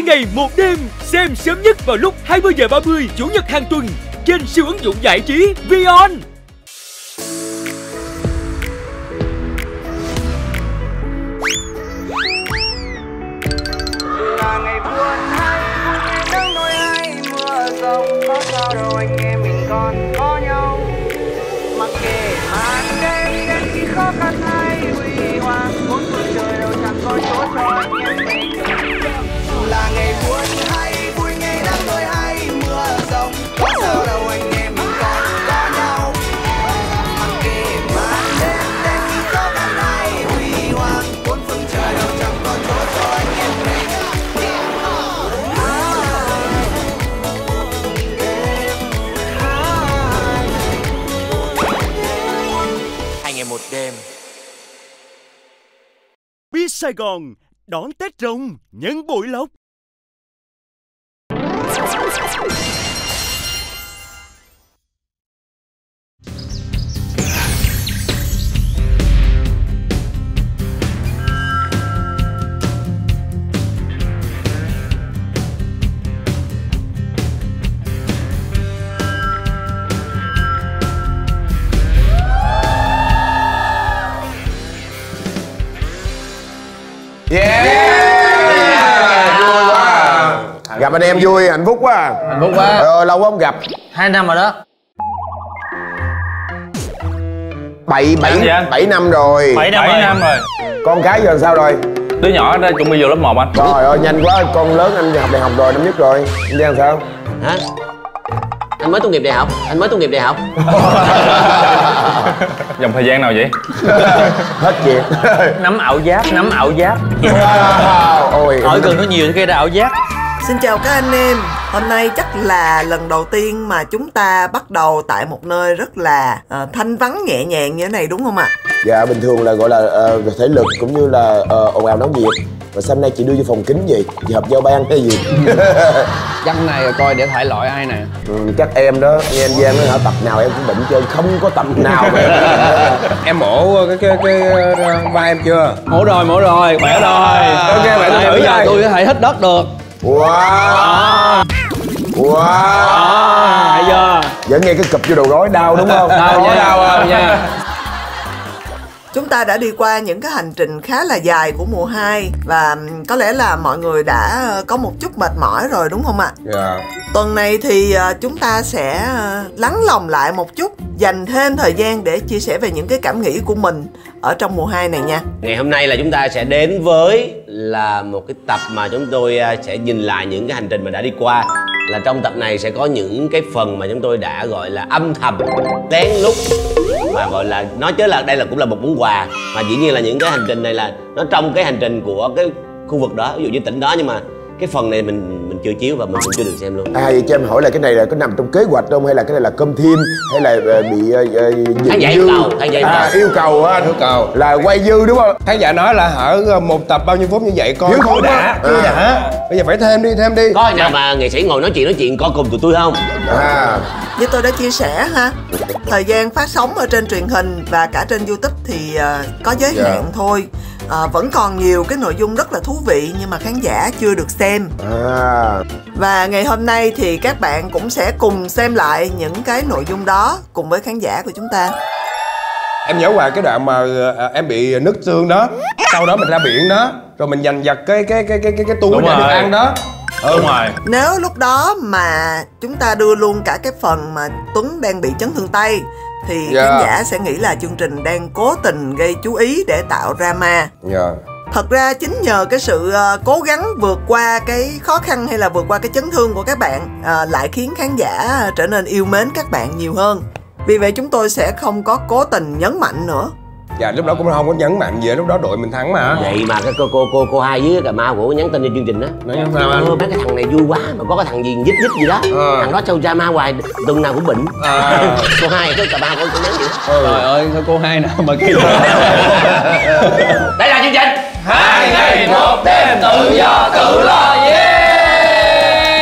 ngày một đêm. Xem sớm nhất vào lúc 20h30 Chủ nhật hàng tuần trên siêu ứng dụng giải trí Vion. Là ngày buồn hay ngày nắng nôi hay mưa rông, có sao đâu anh em mình còn có nhau. Mặc kệ màn đêm đến khi khó khăn hay huy hoàng, bốn phương trời đâu chẳng có chỗ cho anh em mình. Là ngày buồn hay vui, ngày nắng nôi hay mưa rông, có sao đâu anh em mình còn có nhau. Mặc kệ màn đêm đến khi khó khăn hay huy hoàng, bốn phương trời đâu chẳng có chỗ cho anh em mình. Một đêm. Biết Sài Gòn đón Tết Rồng nhân bội lộc. Gặp anh em vui, hạnh phúc quá. Hạnh phúc quá. Lâu quá không gặp. 2 năm rồi đó. 7 năm rồi. 7 năm rồi. Con cái giờ làm sao rồi? Đứa nhỏ đó chuẩn bị vô lớp 1 anh. Trời ơi nhanh quá, con lớn anh học đại học rồi, năm nhất rồi. Anh đang làm sao? Hả? Anh mới tốt nghiệp đại học. Dòng thời gian nào vậy? Hết việc. Nắm ảo giác. Ôi Ở gần nó nhiều cái ra ảo giác. Xin chào các anh em. Hôm nay chắc là lần đầu tiên mà chúng ta bắt đầu tại một nơi rất là thanh vắng nhẹ nhàng như thế này đúng không ạ? Dạ bình thường là gọi là về thể lực cũng như là ồn ào náo nhiệt. Và sao hôm nay chị đưa vô phòng kính gì? Chị họp giao ban hay gì? Chắc này coi để thải loại ai nè. Chắc em đó, nghe anh Giang nói hả, tập nào em cũng bệnh trơn, không có tập nào mà Em mổ cái vai em chưa? Mổ rồi, khỏe rồi. Ok, bạn thử bây giờ vai. tôi có thể hít đất được. Wow. Hay chưa? Vẫn nghe cái cụp vô đầu gối đau đúng không? Đau nha. Chúng ta đã đi qua những cái hành trình khá là dài của mùa 2 và có lẽ là mọi người đã có một chút mệt mỏi rồi đúng không ạ? Dạ. Tuần này thì chúng ta sẽ lắng lòng lại một chút, dành thêm thời gian để chia sẻ về những cái cảm nghĩ của mình ở trong mùa 2 này nha. Ngày hôm nay là chúng ta sẽ đến với là một cái tập mà chúng tôi sẽ nhìn lại những cái hành trình mà đã đi qua. Là trong tập này sẽ có những cái phần mà chúng tôi đã gọi là âm thầm, lén lút, và gọi là nói chứ là đây là cũng là một món quà. Mà dĩ nhiên là những cái hành trình này là nó trong cái hành trình của cái khu vực đó, ví dụ như tỉnh đó, nhưng mà cái phần này mình chưa chiếu và mình cũng chưa được xem luôn. Vậy cho em hỏi là cái này là có nằm trong kế hoạch không, hay là cái này là cơm thêm, hay là bị khán giả yêu cầu, yêu cầu là quay dư đúng không? Khán giả nói là hở một tập bao nhiêu phút như vậy coi chưa đã. Bây giờ phải thêm đi. Có nào mà nghệ sĩ ngồi nói chuyện coi cùng tụi tôi không? Như tôi đã chia sẻ ha, thời gian phát sóng ở trên truyền hình và cả trên YouTube thì có giới hạn thôi. Vẫn còn nhiều cái nội dung rất là thú vị nhưng mà khán giả chưa được xem. Và ngày hôm nay thì các bạn cũng sẽ cùng xem lại những cái nội dung đó cùng với khán giả của chúng ta. Em nhớ qua cái đoạn mà em bị nứt xương đó, sau đó mình ra biển đó, rồi mình giành giật cái túi để được ăn đó. Đúng rồi. Nếu lúc đó mà chúng ta đưa luôn cả cái phần mà Tuấn đang bị chấn thương tay thì khán giả sẽ nghĩ là chương trình đang cố tình gây chú ý để tạo drama. Thật ra chính nhờ cái sự cố gắng vượt qua cái khó khăn hay là vượt qua cái chấn thương của các bạn lại khiến khán giả trở nên yêu mến các bạn nhiều hơn. Vì vậy chúng tôi sẽ không có cố tình nhấn mạnh nữa. Dạ lúc đó cũng không có nhấn mạnh gì, lúc đó đội mình thắng mà. Vậy mà cái cô hai với Cà Mau của nhắn tin cho chương trình đó. Nói sao anh? Mấy cái thằng này vui quá mà có cái thằng gì dít gì đó. Thằng đó sao drama hoài, tuần nào cũng bệnh. Cô hai cái Cà Mau có nhắn gì đó. Trời ơi, cô hai nào mà kia. Đây là chương trình 2 ngày 1 đêm tự do tự lo.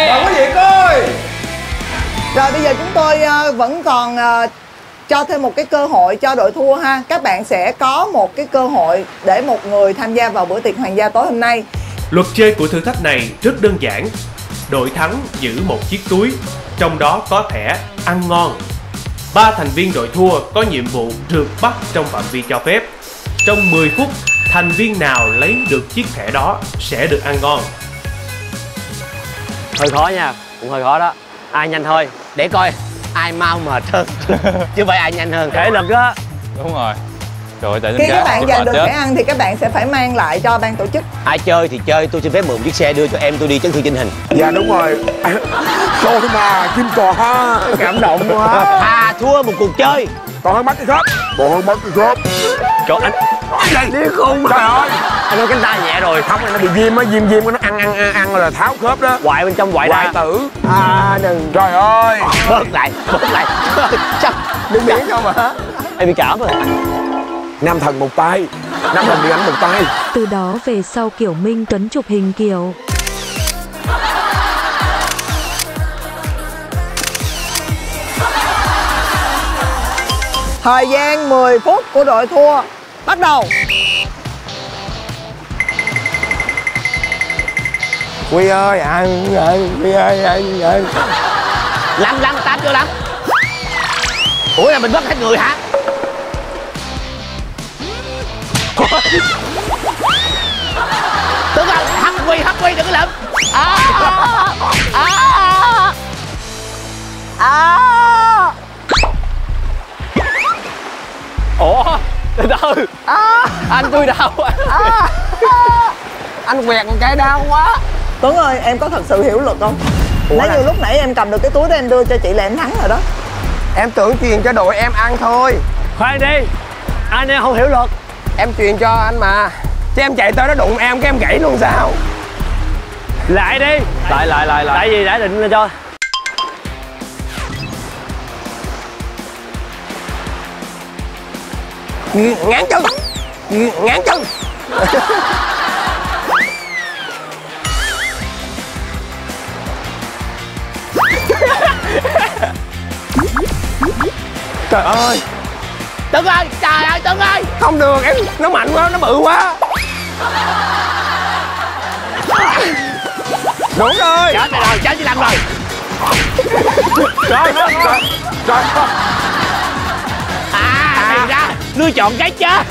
Mời quý vị coi. Rồi bây giờ chúng tôi vẫn còn cho thêm một cái cơ hội cho đội thua ha. Các bạn sẽ có một cái cơ hội để một người tham gia vào bữa tiệc hoàng gia tối hôm nay. Luật chơi của thử thách này rất đơn giản. Đội thắng giữ một chiếc túi, trong đó có thẻ ăn ngon. 3 thành viên đội thua có nhiệm vụ rượt bắt trong phạm vi cho phép. Trong 10 phút, thành viên nào lấy được chiếc thẻ đó sẽ được ăn ngon. Hơi khó nha, cũng hơi khó đó. Ai nhanh thôi, để coi ai mau mệt hơn. Chứ phải ai nhanh hơn. Thể lực á. Đúng rồi. Trời ơi, tại khi các bạn giành được thẻ ăn thì các bạn sẽ phải mang lại cho ban tổ chức. Ai chơi thì chơi, tôi xin phép mượn chiếc xe đưa cho em tôi đi chấn thương chỉnh hình. Dạ đúng rồi. Thôi mà Kim còn ha, cảm động quá. À, thua một cuộc chơi. Còn hơn bắt cái khớp. Còn hơn bắt cái khớp. Trời anh. Gì? Điên khùng. Trời ơi. Anh nói cánh tay nhẹ rồi. Không, nó bị viêm á, viêm nó ăn là tháo khớp đó. Hoại bên trong hoại tử. À đừng. Trời ơi. Bớt lại. Chắc đừng biết không hả? Em bị cảm rồi. Nam thần một tay, Nam thần điện ảnh một tay. Từ đó về sau kiểu Minh Tuấn chụp hình kiểu Thời gian 10 phút của đội thua bắt đầu. Quy ơi, ăn, Quy ơi, ăn. Lăn, táp vô lăn. Ủa là mình bắt hết người hả? Tướng ơi, hấp quy đừng có lượm. Ủa, từ từ. Anh tôi đau. Anh quẹt một cái đau quá. Tuấn ơi, em có thật sự hiểu luật không? Nếu như lúc nãy em cầm được cái túi đó em đưa cho chị là em thắng rồi đó. Em tưởng truyền cho đội em ăn thôi. Khoan đi, anh em không hiểu luật. Em truyền cho anh mà. Chứ em chạy tới nó đụng em cái em gãy luôn sao? Lại đi. Lại. Tại vì đã định lên cho. Ngán chân. Trời ơi. Tuấn ơi, trời ơi Tuấn ơi. Không được, em nó mạnh quá, nó bự quá. Đúng rồi. Chết rồi, chết chứ Lâm rồi. Trời. Thì ra, nuôi chọn cái chết.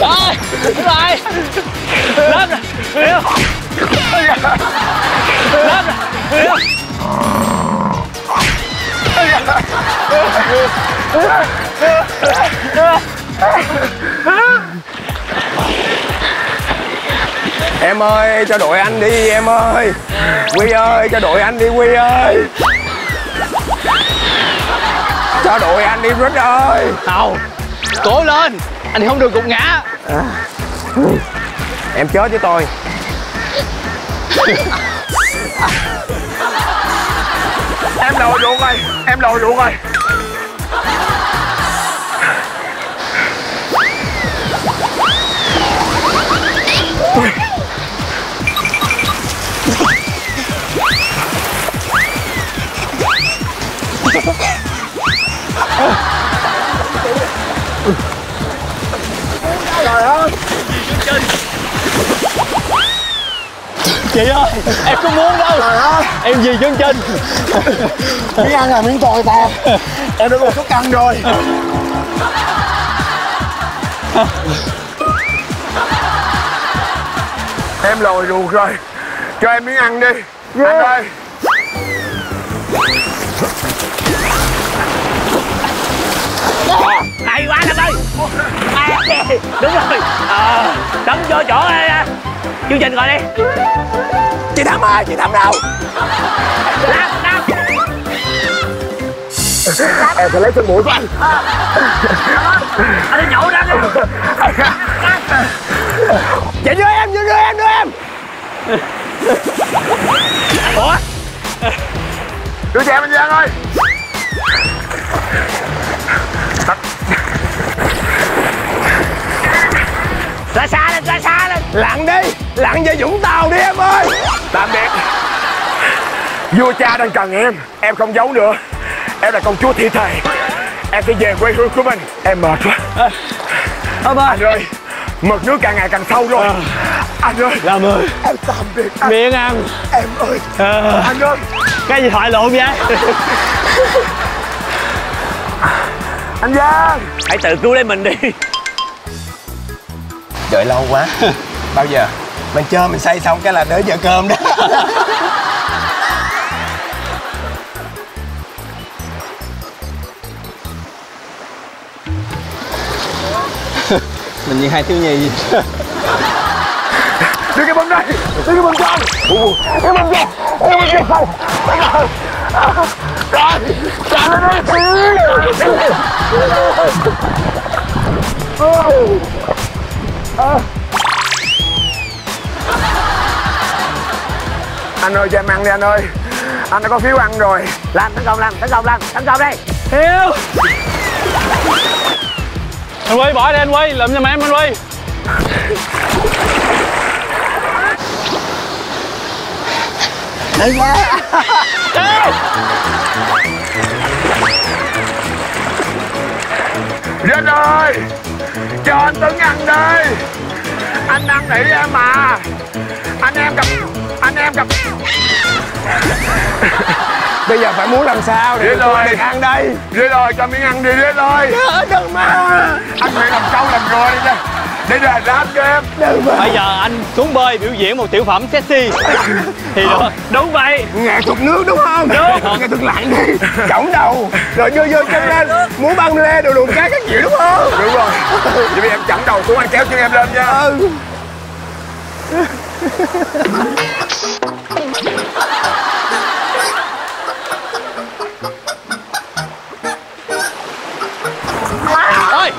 Ôi, đúng rồi. Lên rồi. Lên rồi. Em ơi, cho đội anh đi em ơi. Quy ơi, cho đội anh đi Quy ơi. Cho đội anh đi Rít ơi. Không, cố lên, anh không được gục ngã. Em chết với tôi. Em lòi ruột rồi, em lòi ruột rồi. Trời ơi. Chị ơi, em không muốn đâu. Trời ơi. Em gì chân Trinh. Miếng ăn là miếng tồi tàn. Em đã một chút ăn rồi. Em lòi ruột rồi. Cho em miếng ăn đi. Anh ơi. Hay quá Lâm ơi. Đúng rồi. Đấm vô chỗ chương trình rồi đi. Chị Thắm ơi, chị Thắm đâu? Nam. Em phải lấy chân mũi của anh. Anh đi nhậu ra đi. Chị đưa em. Ủa? Đưa cho em anh Giang ơi. Ra xa lên. Lặn đi, lặn về Vũng Tàu đi em ơi. Tạm biệt. Vua cha đang cần em không giấu nữa. Em là công chúa thi thể. Em sẽ về quê hương của mình. Em mệt quá. Anh ơi, mực nước càng ngày càng sâu rồi. Anh ơi, Lâm ơi, em tạm biệt anh. miệng ăn. Em ơi, anh ơi. Cái gì thoại lộn vậy? Anh Giang, Hãy tự cứu lấy mình đi. đợi lâu quá. Bao giờ mình chơi mình say xong cái là tới giờ cơm đó. Mình như hai thiếu nhi. Đưa cái bông đây, đưa cái bông trong. Cái bông trong, cái bông trong. Rồi, trả lên đây. Anh ơi cho em ăn đi anh ơi. Anh đã có phiếu ăn rồi. Làm tấn công, tấn công đây. Hiếu. Anh Huy bỏ đi anh Huy, làm giùm em anh Huy. Rết ơi, cho anh Tuấn ăn đi. Anh năn nỉ em mà. Anh em gặp. Bây giờ phải muốn làm sao để tụi mình ăn đây. Rết ơi, cho miếng ăn đi Rết ơi. Đừng mà. Anh phải làm trâu làm ngựa đi nha. Để đền đáp cho em. Đừng mà. Bây giờ anh xuống bơi biểu diễn một tiểu phẩm sexy. Thì được. Đúng vậy. Nghệ thuật nước đúng không? Đúng. Nghệ thuật lặn đi. Cổng đầu. Rồi vô chân lên. Muốn băng lê đồ luồn cá các kiểu đúng không? Đúng rồi. Vậy bây giờ em chặn đầu xuống anh kéo chân em lên nha. Ôi.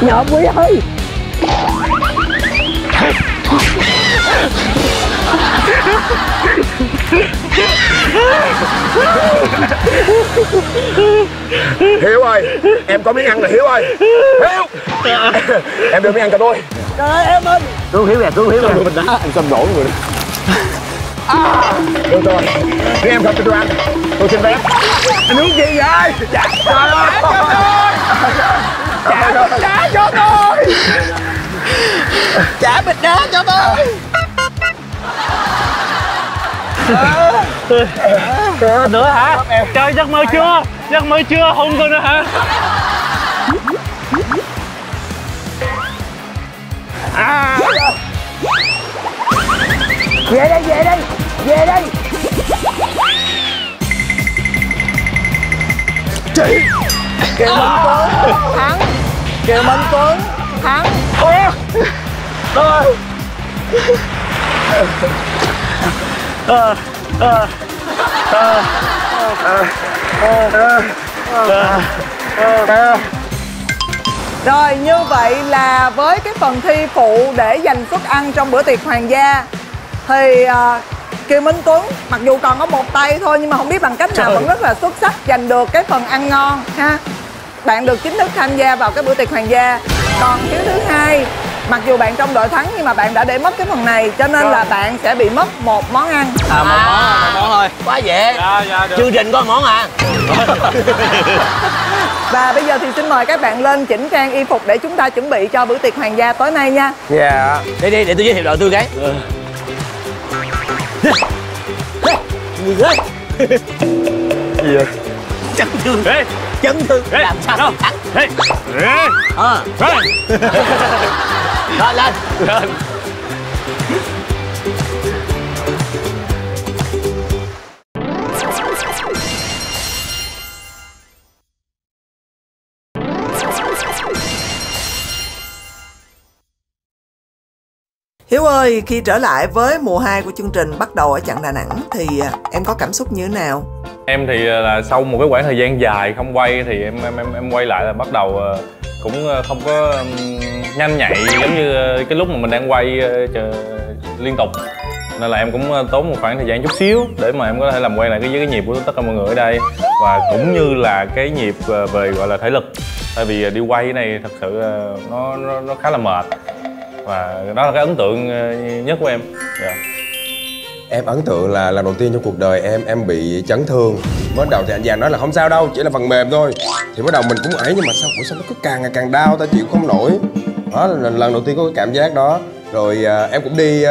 Nhộm quý ơi. Hiếu ơi, em có miếng ăn rồi Hiếu ơi. Hiếu, em đưa miếng ăn cho tôi. Trời ơi em ơi. Cứu Hiếu nè, mình đá anh xâm đổ người. Được rồi, nếu em không cho tôi ăn, tôi xin phép. Anh uống gì vậy? Trả cho tôi. Trả cho tôi. Trả bịch đá cho tôi. Nữa hả? Trời, giấc mơ chưa? Giấc mơ chưa? Hôn tôi nữa hả? Về đây. Chị Kiều Minh Tuấn thắng. Kiều Minh Tuấn thắng. Rồi như vậy là với cái phần thi phụ để giành suất ăn trong bữa tiệc hoàng gia thì Kiều Minh Tuấn mặc dù còn có một tay thôi nhưng mà không biết bằng cách nào vẫn rất là xuất sắc giành được cái phần ăn ngon ha. Bạn được chính thức tham gia vào cái bữa tiệc hoàng gia. Còn Hiếu thứ hai, mặc dù bạn trong đội thắng nhưng mà bạn đã để mất cái phần này cho nên là bạn sẽ bị mất một món ăn. Một món thôi. Quá dễ. Dạ, được. Chương trình có một món à. Và bây giờ thì xin mời các bạn lên chỉnh trang y phục để chúng ta chuẩn bị cho bữa tiệc hoàng gia tối nay nha. Dạ. Đi để tôi giới thiệu đội tôi cái. Gì vậy? Gì vậy? Chấn thương. Ê. Chấn thương. Ê. Làm sao Đâu? thắng? Ê. Ê. Lên. Lên. Hiếu ơi, khi trở lại với mùa 2 của chương trình bắt đầu ở chặng Đà Nẵng thì em có cảm xúc như thế nào? Em thì là sau một cái khoảng thời gian dài không quay thì em quay lại là bắt đầu cũng không có nhanh nhạy giống như cái lúc mà mình đang quay liên tục. nên là em cũng tốn một khoảng thời gian chút xíu để mà em có thể làm quen lại với cái nhịp của tất cả mọi người ở đây, và cũng như là cái nhịp về gọi là thể lực. Tại vì đi quay cái này thật sự nó khá là mệt, và đó là cái ấn tượng nhất của em. Yeah. Em ấn tượng là lần đầu tiên trong cuộc đời em bị chấn thương. Mới đầu thì anh Giang nói là không sao đâu, chỉ là phần mềm thôi. Thì bắt đầu mình cũng ấy, nhưng mà sao nó cứ càng ngày càng đau, ta chịu không nổi. Đó là lần đầu tiên có cái cảm giác đó. Rồi em cũng đi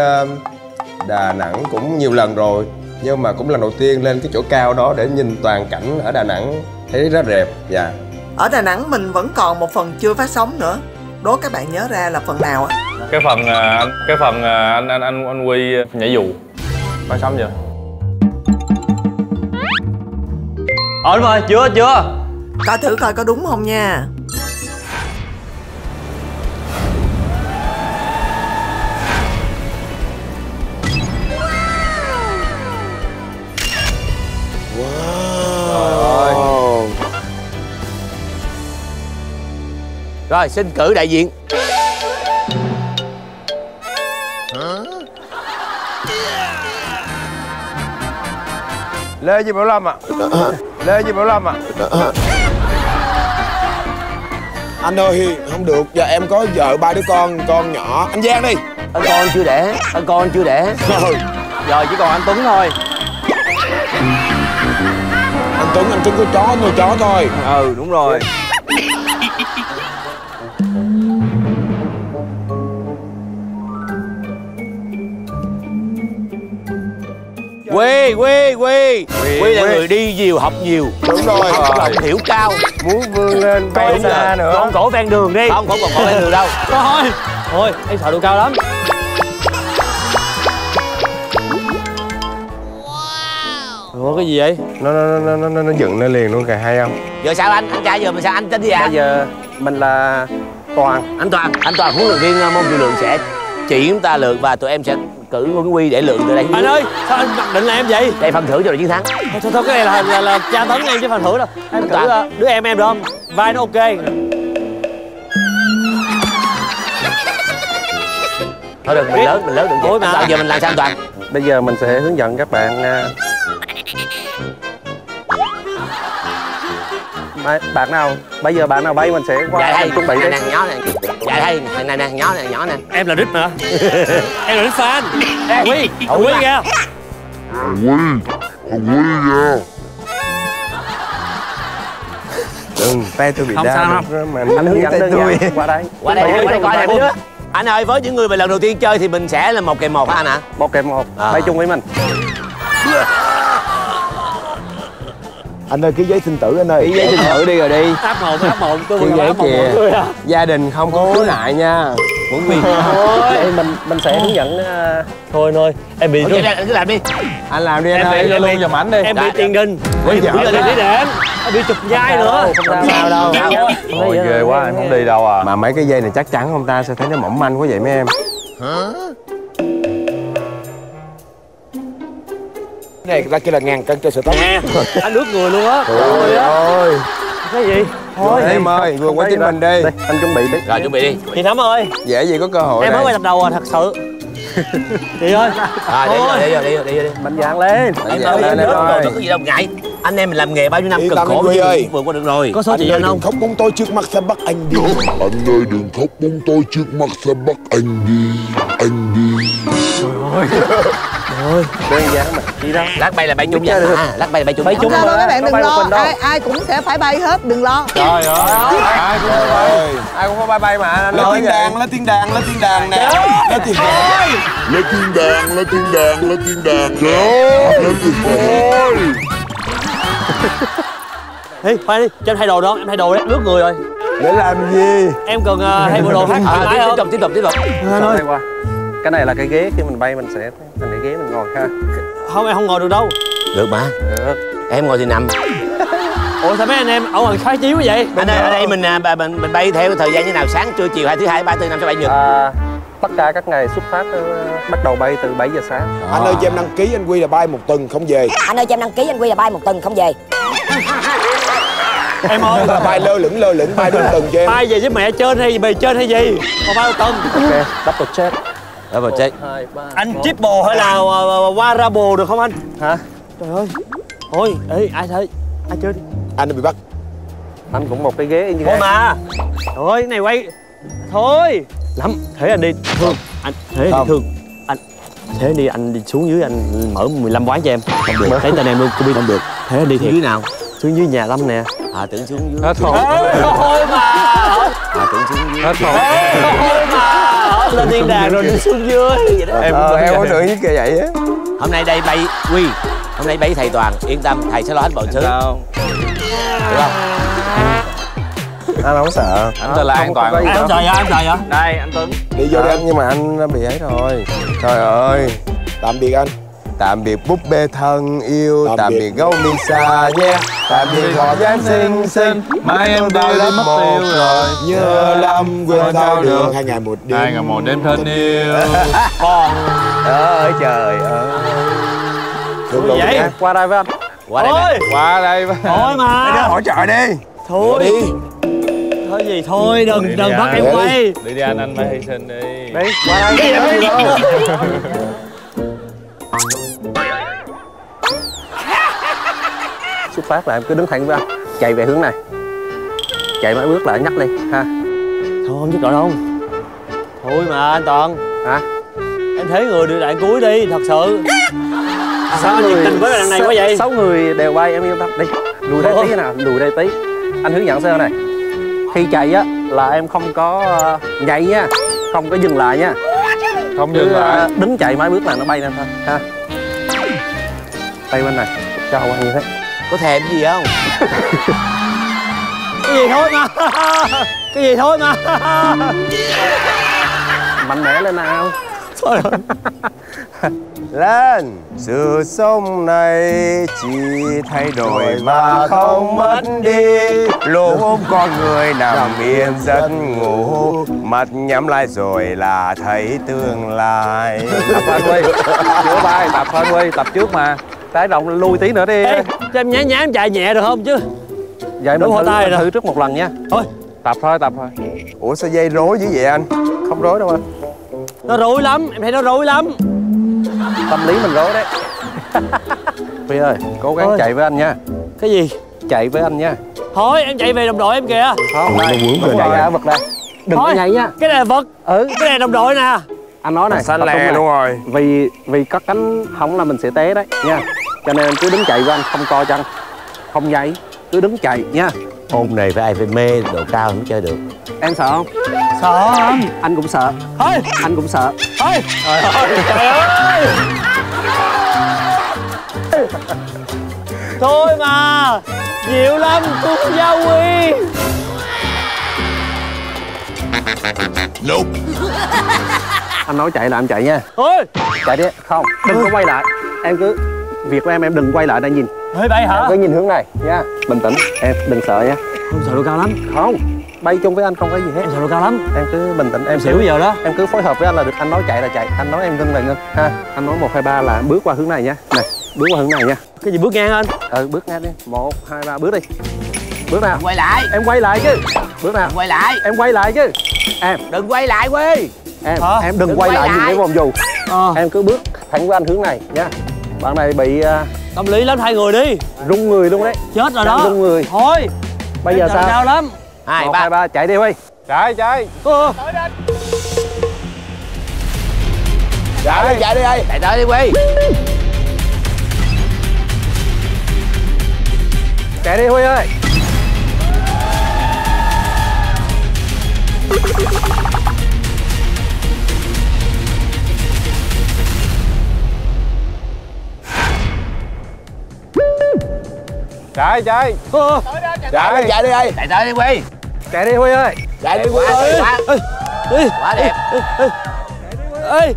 Đà Nẵng cũng nhiều lần rồi, nhưng mà cũng lần đầu tiên lên cái chỗ cao đó để nhìn toàn cảnh ở Đà Nẵng, thấy rất đẹp. Dạ. Ở Đà Nẵng mình vẫn còn một phần chưa phát sóng nữa. Đố các bạn nhớ ra là phần nào á? Cái phần anh Huy nhảy dù phát sóng chưa? Đúng rồi, chưa. Coi thử coi có đúng không nha. Rồi, xin cử đại diện. Lê Duy Bảo Lâm ạ. Lê Duy Bảo Lâm ạ. Anh ơi, không được, giờ em có vợ 3 đứa con nhỏ. Anh Giang đi. Anh con chưa đẻ. Rồi chỉ còn anh Tuấn thôi. Anh Tuấn có chó nuôi chó thôi. Ừ, đúng rồi. Quy là người đi nhiều học nhiều. Đúng rồi. Học hiểu cao. Muốn vươn lên bay xa nữa. Con cổ ven đường đi. Không còn cổ ven đường đâu. Thôi em sợ độ cao lắm. Ủa cái gì vậy? Nó dựng lên liền luôn kìa, hay không? Giờ sao anh trai giờ mình sao, anh tên gì ạ? Bây giờ mình là Toàn. Anh Toàn huấn luyện viên môn chịu lượng sẽ chỉ chúng ta lượt, và tụi em sẽ cử Huấn Quy để lượt từ đây. Anh ơi, sao anh mặc định là em vậy? Đây phần thưởng cho đội chiến thắng. Thôi cái này là tra tấn em chứ phần thưởng đâu. Em cử đứa em được không? Vai nó ok. Thôi được, mình lớn được chứ. Bây giờ mình làm sao Toàn? Bây giờ mình sẽ hướng dẫn các bạn. Bạn nào bây giờ bạn nào bay mình sẽ qua chuẩn bị đi. Nhỏ này. Dạ đây, này nhỏ nè. Em là Rít mà. Em là Rít fan. Huy ra. Huy ra. Đừng, tay tôi bị đau. Không sao mà anh hướng dẫn đơn giản. Qua đây coi này đứa. Anh ơi, với những người mà lần đầu tiên chơi thì mình sẽ là 1 kèm 1 hả anh ạ? 1 kèm 1, bay chung với mình. Anh ơi, ký giấy sinh tử anh ơi. Ký giấy sinh tử đi rồi đi. Áp một, tôi vừa áp một mọi người à. Gia đình không có khiếu nại nha. Muốn gì? Mình sẽ hướng dẫn. Thôi em bị anh cứ làm đi. Anh làm đi anh ơi, luôn giùm ảnh đi. Em bị tiền đình. Bây giờ đi để em bị chụp vai nữa. Không sao đâu. Ôi ghê quá, em không đi đâu à. Mà mấy cái dây này chắc chắn không ta sẽ thấy nó mỏng manh quá vậy mấy em. Này ra kia là 1000 cân cho sợi tóc. Nè, anh ướt người luôn á. Trời ơi. Cái gì? Thôi em ơi, vừa qua chính mình đi. Anh chuẩn bị đi. Rồi chuẩn bị đi. Chị Thắm ơi. Dễ gì có cơ hội. Em mới quay tập đầu à, thật sự. Chị ơi. Đi vô. Mạnh dạn lên. Em ơi, có gì đâu ngại. Anh em mình làm nghề bao nhiêu năm cực khổ nhưng vượt qua được rồi. Có số chị anh không? Khóc bóng tôi trước mặt sẽ bắt anh đi. Anh ơi đừng khóc bóng tôi trước mặt sẽ bắt anh đi. Anh đi. Trời ơi, đơn giản mà. Chị đâu? Lát bay là bay chung nha. Lát bay là bay chung. Không sao đâu các bạn, đừng lo. Ai cũng sẽ phải bay hết, đừng lo. Trời ơi, ai cũng bay. Ai cũng có bay mà anh nói vậy. Lên tiếng đàn nè. Lên tiếng đàn. Ê, khoan đi, cho em thay đồ đó, em thay đồ đấy, nước người rồi. Để làm gì? Em cần thay bộ đồ khác thoải mái không? Tiếp tục. Qua. Cái này là cái ghế, khi mình bay mình sẽ thành cái ghế mình ngồi ha. Không, em không ngồi được đâu. Được mà. Được. Em ngồi thì nằm. Ủa sao mấy anh em ở ngoài khai chiếu như vậy? Anh ơi, ở đây mình bay theo thời gian như nào? Sáng, trưa, chiều, 2, thứ 2, 3, 4, 5, 6, 7 nhật. Tất cả các ngày xuất phát bắt đầu bay từ 7 giờ sáng. Anh ơi cho em đăng ký anh Quy là bay 1 tuần không về. Em ơi là bay lơ lửng bay 1 tuần cho em. Bay về với mẹ trên hay bề trên hay gì? Còn bay 1 tuần. Ok, double check. Double check. Anh triple hay là quadruple được không anh? Hả? Trời ơi. Thôi, ê, ai chơi? Ai chơi đi? Anh đã bị bắt. Anh cũng một cái ghế như thế. Thôi mà. Thôi, cái này quay. Thôi. Lắm, thế anh đi. Thương. Anh, thế anh đi thương. Anh, thế đi, anh đi xuống dưới anh mở 15 quán cho em. Không được. Thấy tên em luôn, không được. Thế anh đi thiệt. Dưới nào? Xuống dưới nhà Lâm nè. À tưởng xuống dưới. Hết thôi. Thôi mà. À tưởng xuống dưới. Hết thôi. Thôi mà. Lên thiên đàng rồi đi xuống dưới. Em có tưởng như kiểu vậy á. Hôm nay đây bay Quy. Hôm nay bay thầy Toàn, yên tâm thầy sẽ lo hết mọi thứ. Được không? Anh không sợ. Anh tên là An Toàn. Anh không sợ hả? Anh sợ hả? Đây anh Tuấn. Đi vô đi anh, nhưng mà anh bị ấy rồi. Trời ơi. Tạm biệt anh. Tạm biệt búp bê thân yêu, tạm biệt gấu miên xa nhé. Tạm biệt họ dáng xinh xinh, mai em đi mất tiêu rồi. Nhớ lắm quên sao được. 2 ngày 1 đêm. 2 ngày 1 đêm thân yêu. Con ơi trời ơi. Được vậy? Qua đây với anh. Qua đây mà. Qua đây với. Thôi mà. Đi hỗ trợ đi. Thôi đi. Thôi gì thôi, đừng bắt em quay. Đi anh phải hy sinh đi. Đi, qua đây. Xuất phát là em cứ đứng thẳng với anh, chạy về hướng này, chạy mấy bước lại nhắc đi ha. Thôi không giúp đỡ đâu. Thôi mà anh Toàn. Hả? Em thấy người đưa đoạn cuối đi, thật sự. Sao anh nhiệt tình với lần này quá vậy? 6 người đều bay, em yên tâm đi. Lùi đây tí nào, lùi đây tí. Anh hướng dẫn sơ này. Khi chạy á là em không có nhảy nha, không có dừng lại nha. Không dừng lại. Đứng chạy mấy bước là nó bay lên thôi ha. Tay bên này, cho anh như thế. Có thèm gì không? Cái gì thôi mà. Cái gì thôi mà. Mạnh mẽ lên nào. Thôi rồi. Lên. Sự sống này chỉ thay đổi mà không mất đi. Lúc con người nằm yên giấc ngủ, mắt nhắm lại rồi là thấy tương lai. Tập Phan Huy, chữa bay, tập Phan Huy, tập trước mà. Trái động lui tí nữa đi. Ê, cho em nhá em chạy nhẹ được không chứ? Vậy mình thử trước một lần nha. Thôi. Tập thôi. Ủa sao dây rối dữ vậy anh? Không rối đâu anh. Nó rối lắm, em thấy nó rối lắm. Tâm lý mình rối đấy. Huy ơi, cố gắng chạy với anh nha. Cái gì? Chạy với anh nha. Thôi em chạy về đồng đội em kìa. Không, đây. Chạy ra vật đây. Đừng có nhảy nha. Cái này là vật. Cái này đồng đội nè. Anh nói này, xanh lè luôn rồi. Vì có cánh hỏng là mình sẽ té đấy nha. Cho nên cứ đứng chạy với anh, không co chân, không nhảy, cứ đứng chạy nha. Hôm này phải ai phải mê độ cao mới chơi được. Em sợ không? Sợ không? Anh cũng sợ. Thôi. Anh cũng sợ. Thôi. Trời ơi. Thôi mà. Nhiều lắm, Tuấn Gia Huy. Nope. Anh nói chạy là em chạy nha. Thôi. Chạy đi. Không, đừng có quay lại. Em cứ việc của em đừng quay lại đây nhìn. Hơi bay hả? Em cứ nhìn hướng này nha. Bình tĩnh, em đừng sợ nha. Không sợ độ cao lắm. Không, bay chung với anh không có gì hết. Em sợ độ cao lắm. Em cứ bình tĩnh, em xỉu bây giờ đó. Em cứ phối hợp với anh là được. Anh nói chạy là chạy, anh nói em ngưng là ngưng ha. Anh nói 1, 2, 3 là bước qua hướng này nha. Này, bước qua hướng này nha. Cái gì bước ngang anh? Bước ngang đi. 1, 2, 3 bước đi. Bước nào? Quay lại. Em quay lại chứ. Bước nào? Quay lại. Em quay lại chứ. Em đừng quay lại Quy. Em đừng quay lại nhìn cái vòng dù. Em cứ bước thẳng với anh hướng này nha. Bạn này bị tâm lý lắm, 2 người đi. Rung người luôn đấy. Chết rồi đó. Rung người. Thôi. Bây giờ sao? Đau lắm. 1, 2, 3 chạy đi Huy. Chạy. Chạy đi đây. Chạy tới đi Quy. Chạy đi Huy ơi. Chạy. Chạy đi đây. Chạy tới đi Quy. Chạy đi Huy ơi. Chạy đi Huy ơi. Quá đẹp. Ê.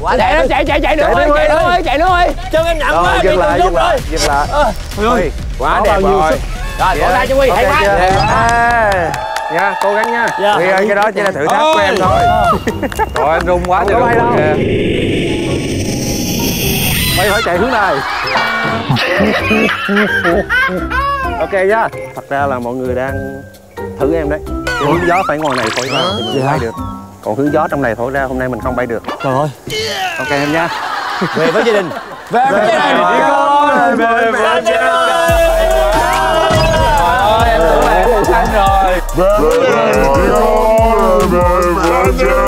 Quá đẹp. Chạy nữa ơi, chạy nữa ơi. Chân em nặng quá, dừng lại. Huy ơi. Quá đẹp rồi. Rồi, bỏ ra cho Huy, hay quá. Nha, cố gắng nha. Huy ơi, cái đó chỉ là thử thách của em thôi. Rồi anh rung quá. Không có bay đâu. Bay phải chạy hướng này. Ok nhá. Thật ra là mọi người đang thử em đấy. Hướng gió phải ngồi này khỏi vào thì mình bay được. Còn hướng gió trong này thổi ra hôm nay mình không bay được. Trời ơi. Ok em nha. Về với gia đình. Về với gia đình. Đi con. Về với gia đình. Trời ơi, em tưởng là em không thắng rồi. Về với gia đình. Về với gia đình. Rồi.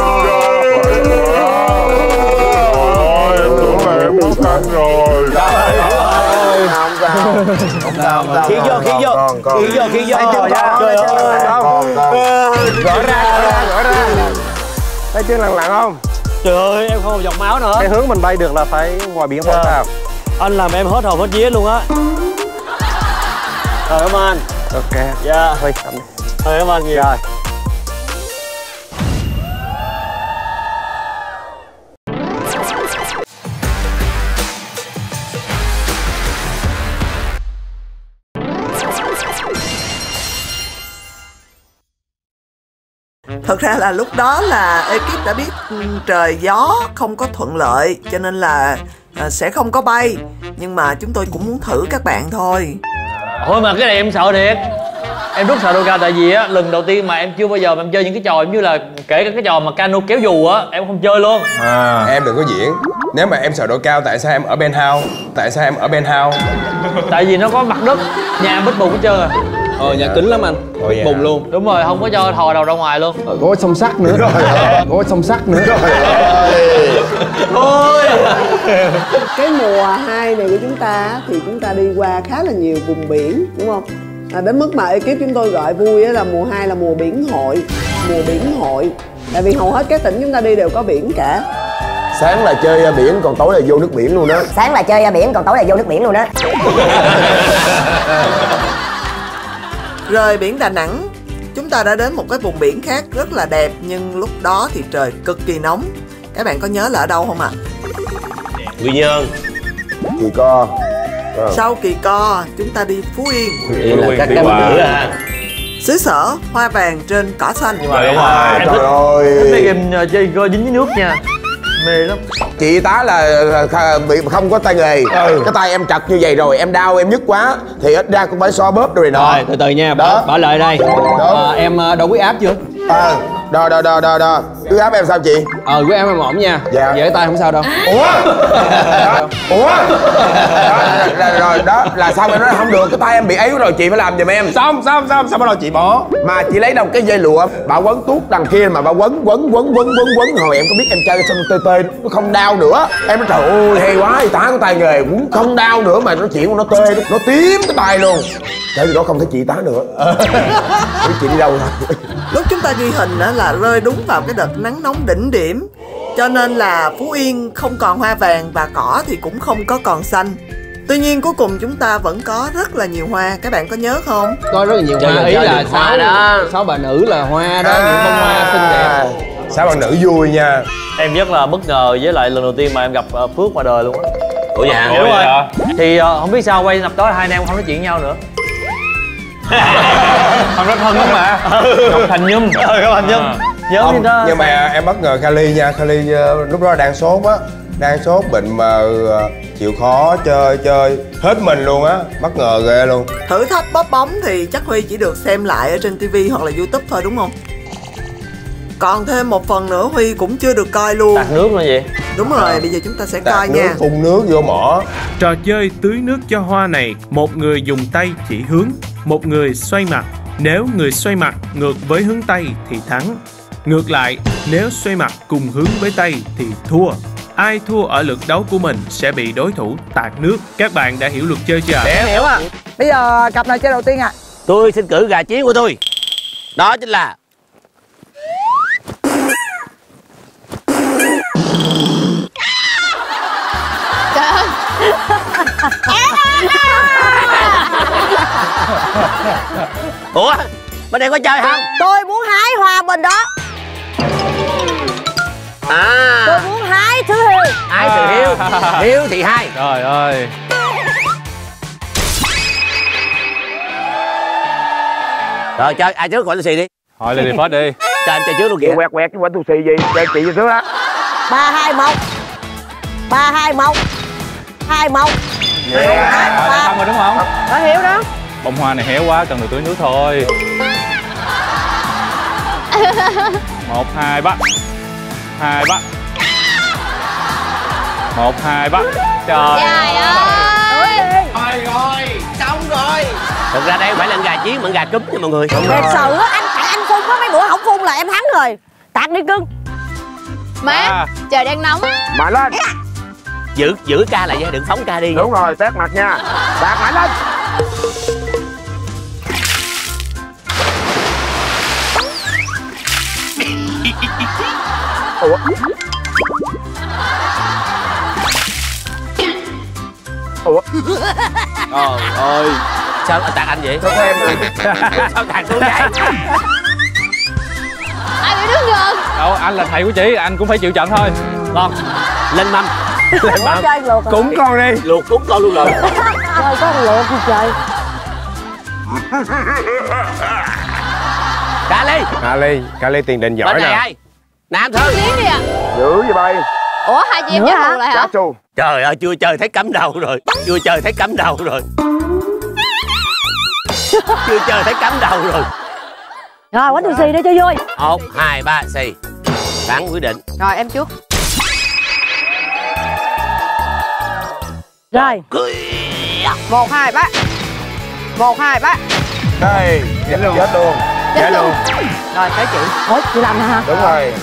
Không sao. Khí vô. Trời ơi. Gõ ra. Thấy chưa lặng không? Trời ơi, em không một giọt máu nữa. Cái hướng mình bay được là phải ngoài biển Quảng Tàu. Anh làm em hết hồn hết vía luôn á. Trời ơi anh. Ok. Dạ. Thôi, trời ơi anh nhiều. Rồi. Thật ra là lúc đó là ekip đã biết trời gió không có thuận lợi cho nên là sẽ không có bay. Nhưng mà chúng tôi cũng muốn thử các bạn thôi. Thôi mà cái này em sợ thiệt. Em rất sợ độ cao tại vì á lần đầu tiên mà em chưa bao giờ mà em chơi những cái trò như là kể cả cái trò mà cano kéo dù á em không chơi luôn. Em đừng có diễn. Nếu mà em sợ độ cao tại sao em ở penthouse? Tại vì nó có mặt đất, nhà em bít bùng hết trơn à. Nhà kính lắm anh. Bùng luôn. Đúng rồi, không có cho thò đầu ra ngoài luôn. Có song sắt nữa. Thôi. Cái mùa 2 này của chúng ta thì chúng ta đi qua khá là nhiều vùng biển, đúng không? Đến mức mà ekip chúng tôi gọi vui là mùa 2 là mùa biển hội. Tại vì hầu hết các tỉnh chúng ta đi đều có biển cả. Sáng là chơi biển còn tối là vô nước biển luôn đó. Rời biển Đà Nẵng, chúng ta đã đến một cái vùng biển khác rất là đẹp. Nhưng lúc đó thì trời cực kỳ nóng. Các bạn có nhớ là ở đâu không ạ? Quy Nhơn. Kỳ Co. Sau Kỳ Co, chúng ta đi Phú Yên. Đây là các nữ à. Xứ sở hoa vàng trên cỏ xanh. Trời ơi. Mấy game chơi coi dính với nước nha. Mê lắm. Chị tá là bị không có tay nghề. Cái tay em trật như vậy rồi, em đau em nhức quá thì ít ra cũng phải xoa bóp rồi nọ. Rồi, từ từ nha, bỏ lại đây. Em đo huyết áp chưa? Đo. Huyết áp em sao chị? Huyết áp em ổn nha. Dạ. Dễ tay không sao đâu. Ủa? Rồi đó là sao em nói không được, cái tay em bị ấy rồi chị phải làm giùm em. Xong sao bắt đầu chị bỏ. Mà chị lấy đâu cái dây lụa, bà quấn tuốt đằng kia mà bà quấn hồi em có biết em chơi xong tê nó không đau nữa. Em nói trời ơi hay quá, thì tá có tay nghề cũng không đau nữa mà nó chuyện nó tê nó tím cái tay luôn. Để từ đó không thấy chị tá nữa. Chị đi đâu rồi? Lúc chúng ta ghi hình đó là rơi đúng vào cái đợt nắng nóng đỉnh điểm. Cho nên là Phú Yên không còn hoa vàng và cỏ thì cũng không có còn xanh. Tuy nhiên cuối cùng chúng ta vẫn có rất là nhiều hoa. Các bạn có nhớ không? Có rất là nhiều hoa. Ý là hoa đó. 6 bà nữ là hoa đó, những bông hoa xinh đẹp. 6 bà nữ vui nha. Em rất là bất ngờ với lại lần đầu tiên mà em gặp Phước ngoài đời luôn á. Ủa dạ? Đúng rồi. Thì không biết sao quay tập đó hai anh em không nói chuyện với nhau nữa. Không rất thân lắm mà. Ngọc Thành Nhum. Nhớ gì đó. Nhưng mà em bất ngờ Kali nha. Kali lúc đó đang sốt á, đang sốt bệnh mà chịu khó chơi hết mình luôn á, bất ngờ ghê luôn. Thử thách bóp bóng thì chắc Huy chỉ được xem lại ở trên TV hoặc là YouTube thôi đúng không? Còn thêm một phần nữa Huy cũng chưa được coi luôn. Tạt nước nữa vậy? Đúng rồi, bây giờ chúng ta sẽ coi nước, nha. phun nước vô mỏ. Trò chơi tưới nước cho hoa này, một người dùng tay chỉ hướng, một người xoay mặt. Nếu người xoay mặt ngược với hướng Tây thì thắng. Ngược lại, nếu xoay mặt cùng hướng với Tây thì thua. Ai thua ở lượt đấu của mình sẽ bị đối thủ tạt nước. Các bạn đã hiểu luật chơi chưa? Em hiểu à. Bây giờ cặp nào chơi đầu tiên ạ? Tôi xin cử gà chiến của tôi. Đó chính là Ủa? Bên đây có chơi không? Tôi muốn hái hoa bên đó. Tôi muốn hái thứ hiêu. Hái từ hiêu. Hiêu thì hai. Trời ơi. Rồi chơi, ai trước gọi tôi xì đi. Hỏi Lily Phết đi. Cho em chơi trước luôn kìa. Quẹt cái quả tôi xì gì? Chơi chị trước á. 3, 2, 1. 3, 2, 1. 2, 1. Xong rồi đúng không? Có hiểu đó. Bông hoa này héo quá, cần được tưới nước thôi. 1, 2, 3. 2, bắt. 1, 2, bắt. Trời ơi. Thôi rồi, xong rồi. Thực ra đây không phải là gà chiến mà gà cúm nha mọi người. Thật sự á, anh phun có mấy bữa không phun là em thắng rồi. Tạt đi cưng. Má, trời đang nóng. Mạnh lên. Giữ ca lại đừng phóng ca đi. Đúng rồi, tét mặt nha. Tạt mạnh lên. Ủa? Ủa? Trời ơi. Sao tạt anh vậy? Sao em mà. Sao tạt tôi vậy? Ai bị đứng gần? Đâu, anh là thầy của chị, anh cũng phải chịu trận thôi. Con, lên mâm. Lên mâm. Cúng con đi. Luộc cúng con luôn rồi. Trời, có con luộc gì trời. Cà Ly tiền định giỏi nè. Ai? Nam Thư. Tiếng đi ạ. Dữ vậy bay. Ủa, hai chị em dám luộc lại hả? Trời ơi, chưa chơi thấy cắm đầu rồi. Chưa chơi thấy cắm đầu rồi. Chưa chơi thấy cắm đầu rồi. Rồi, quánh tôi xì đi cho vui. 1, 2, 3, xì. Thắng quyết định. Rồi, em trước. Rồi. 1, 2, 3. 1, 2, 3. Đây, chết luôn. Chết luôn. Rồi, tới chị. Ủa, chị làm hả? Đúng rồi.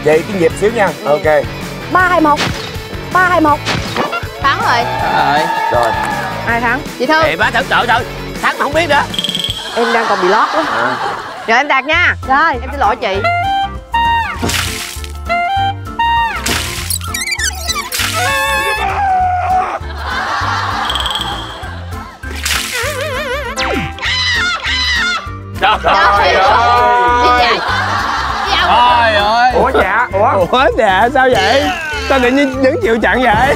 Vậy cái nhịp xíu nha. Ok. 3, 2, 1. 3, 2, 1. Thắng rồi. Rồi. Ai thắng? Chị Thư. Ê, bá thử tội thôi. Thắng mà không biết nữa. Em đang còn bị lót quá. Rồi em đạt nha. Rồi. Em xin lỗi chị. Trời ơi. Trời ơi. Ủa dạ? Ủa dạ sao vậy? Sao tự nhiên đứng chịu trận vậy?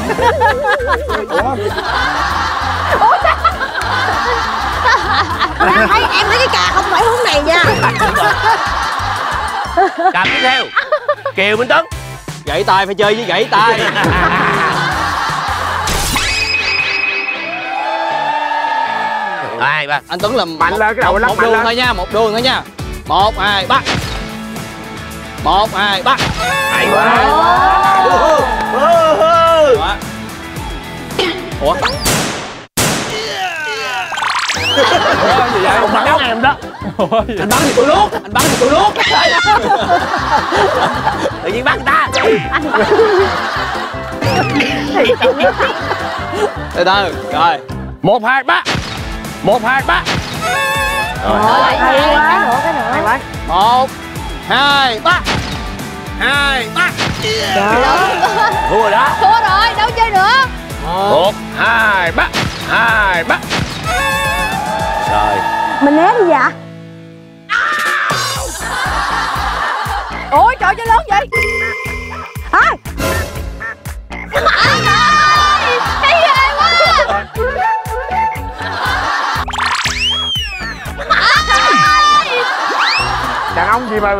Em thấy cái cà không phải hướng này nha. Cặp tiếp theo. Kiều Minh Tuấn. Gãy tay phải chơi với gãy tay. Hai, ba. Anh Tuấn làm mạnh lên cái đầu lắc một mạnh đường lên. thôi nha, một đường thôi nha. 1, 2, bắt. 1, 2, bắt. Hay quá. Ủa? Gì vậy? Không bắn em đó. Anh bắn thì tôi luốt. Anh bắn thì tôi luốt. Tự nhiên bắn người ta. Từ từ. Rồi. 1, 2, 3. 1, 2, 3. Rồi, hay quá. Cái nữa. Hay quá. 1, 2, 3. 2, 3. Thua rồi đó. Thua rồi, đâu chơi nữa. 1, 2, 3. 2, 3. Rồi. Mình né đi dạ. Ôi trời chơi lớn vậy. Ai? Anh ơi, thấy ghê quá. Đàn ông gì mà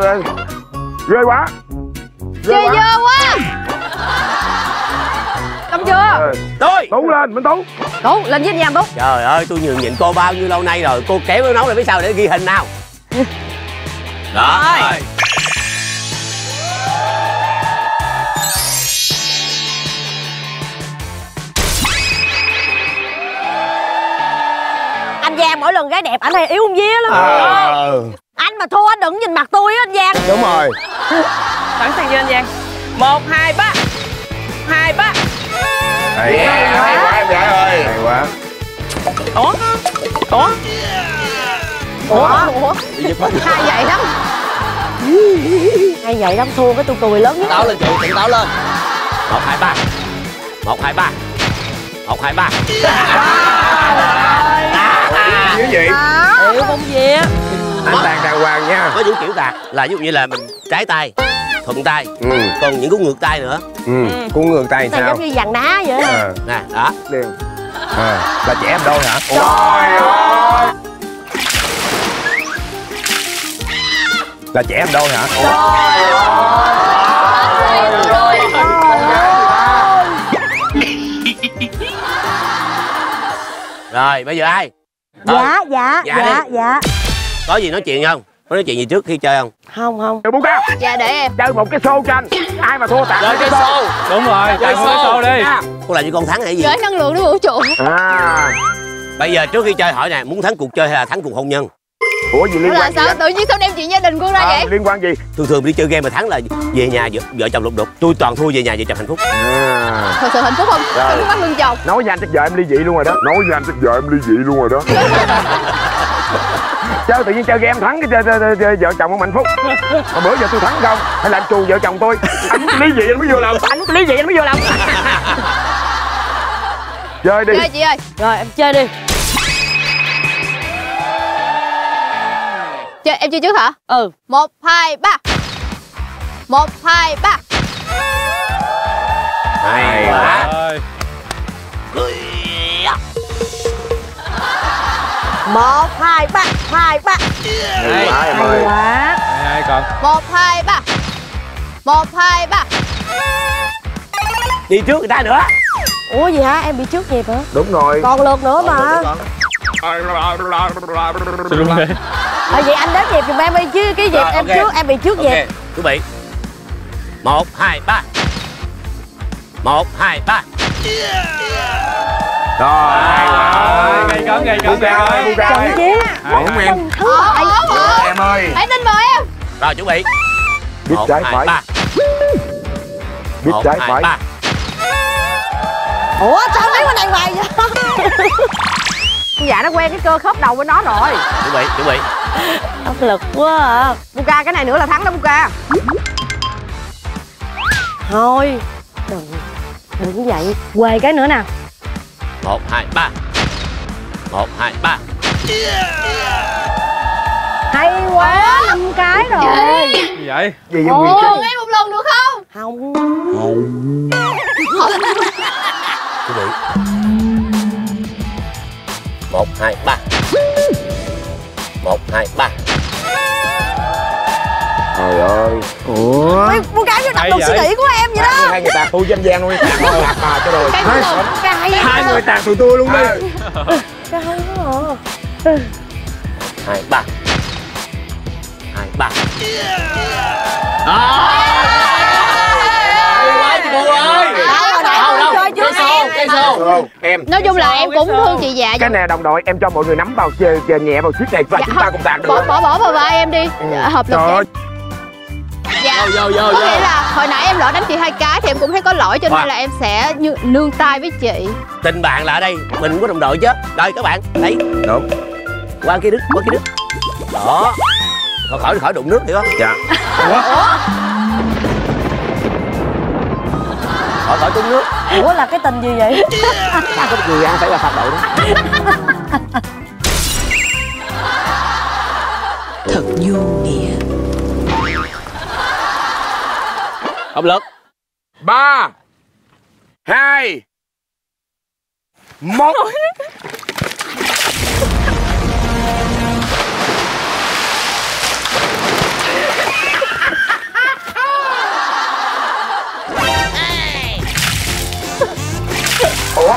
ghê quá. Chơi dơ quá. Xong chưa? Tôi. Tú lên, Minh Tú. Tú, lên với anh Giang Tú. Trời ơi, tôi nhường nhịn cô bao nhiêu lâu nay rồi. Cô kéo nó nấu lại phía sau để ghi hình nào. Đó. Rồi. Anh Giang mỗi lần gái đẹp anh này yếu không vía lắm. Anh mà thua anh đừng nhìn mặt tôi á anh Giang. Đúng rồi. Sẵn sàng chưa anh Giang? 1, 2, 3. 2, 3. Hay quá em gái ơi. Hay quá. Ủa? Hay vậy lắm. Hay vậy lắm, thua cái tôi cười lớn nhất. Táo lên chị, tỉnh táo lên. 1, 2, 3. 1, 2, 3. 1, 2, 3. Như vậy. Hiểu không gì á. Anh tàn đàng hoàng nha. Có những kiểu tạc là ví dụ như là mình trái tay, thuận tay. Còn những cú ngược tay nữa. Cú ngược tay sao? Giống như dàn đá vậy. Nè, đó. Liền. Là trẻ em đôi hả? Trời ơi. Là trẻ em đôi hả? Rồi, bây giờ ai? Dạ. Có gì nói chuyện không? Có nói chuyện gì trước khi chơi không? Không. Bú Ca. Dạ để em. Chơi một cái show tranh. Ai mà thua tặng chơi cái show. Đúng rồi, chơi một cái show đi. Con làm như con thắng hay gì? Gửi năng lượng đến vũ trụ. Bây giờ trước khi chơi hỏi nè, muốn thắng cuộc chơi hay là thắng cuộc hôn nhân? Ủa gì liên quan sao? Tự nhiên sao đem chuyện gia đình quân ra vậy? Liên quan gì? Thường đi chơi game mà thắng là về nhà vợ chồng lục đục. Tôi toàn thua về nhà vợ chồng hạnh phúc. Thật sự hạnh phúc không? Tôi nước mắt lưng chồng. Nói với anh chắc giờ em ly dị luôn rồi đó. Chơi tự nhiên chơi game thắng cái chơi vợ chồng không hạnh phúc. Mà bữa giờ tôi thắng không? Hay là anh trù vợ chồng tôi? Anh ly dị anh mới vô lòng. Chơi đi. Chơi chị ơi. Rồi em chơi đi. Chơi, em chơi trước hả? 1, 2, 3. 1, 2, 3. Hay quá. 1, 2, 3. 2, 3. Hay quá em ơi. Hay còn. 1, 2, 3. 1, 2, 3. Đi trước người ta nữa. Ủa gì hả? Em bị trước nhịp hả? Đúng rồi. Còn lượt nữa mà. Vậy anh đếm nhịp giùm em đi chứ cái nhịp em trước em bị trước nhịp. Chuẩn bị. 1, 2, 3. 1, 2, 3. Rồi. Gây cấn ơi. Trận chiến. Đúng em. Em ơi. Hãy tin vào em. Rồi chuẩn bị. Biết trái phải. Biết trái phải. Ủa sao mấy con này hoài vậy? Dạ nó quen cái cơ khớp đầu với nó rồi. Chuẩn bị. Áp lực quá à. Buka cái này nữa là thắng đó Buka. Thôi đừng vậy. Quề cái nữa nè. 1, 2, 3. 1, 2, 3. Hay quá, 5 cái rồi. Gì vậy? Gì vậy? Ồ, nghe một lần được không? Không. Chuẩn bị. 1, 2, 3. 1, 2, 3. Trời ơi. Ủa? Một cái như đọc suy nghĩ của em vậy đó. Hai người tàn tôi danh gian luôn đi. Tàn bà cho rồi. Hai người tàn tụi tôi luôn đi. Cái hay quá à. 2, 3. 2, 3. Cây xô. Em. Nói chung là em cũng thương chị Dạ. Cái này đồng đội em cho mọi người nắm vào nhẹ vào chiếc này và chúng ta cùng tàn được. Bỏ vào vai em đi. Hợp lực em. Dạ. Có nghĩa là hồi nãy em lỡ đánh chị 2 cái thì em cũng thấy có lỗi cho nên là em sẽ nương tay với chị. Tình bạn là ở đây, mình cũng có đồng đội chứ. Rồi các bạn, đấy. Đúng. Qua kia đứng. Đó. Khỏi đụng nước hiểu không? Dạ. Khỏi trúng nước. Ủa là cái tình gì vậy? Có người ăn phải là phạt đội đó. Thật vô nghĩa. Hợp lực. 3, 2, 1. Ủa?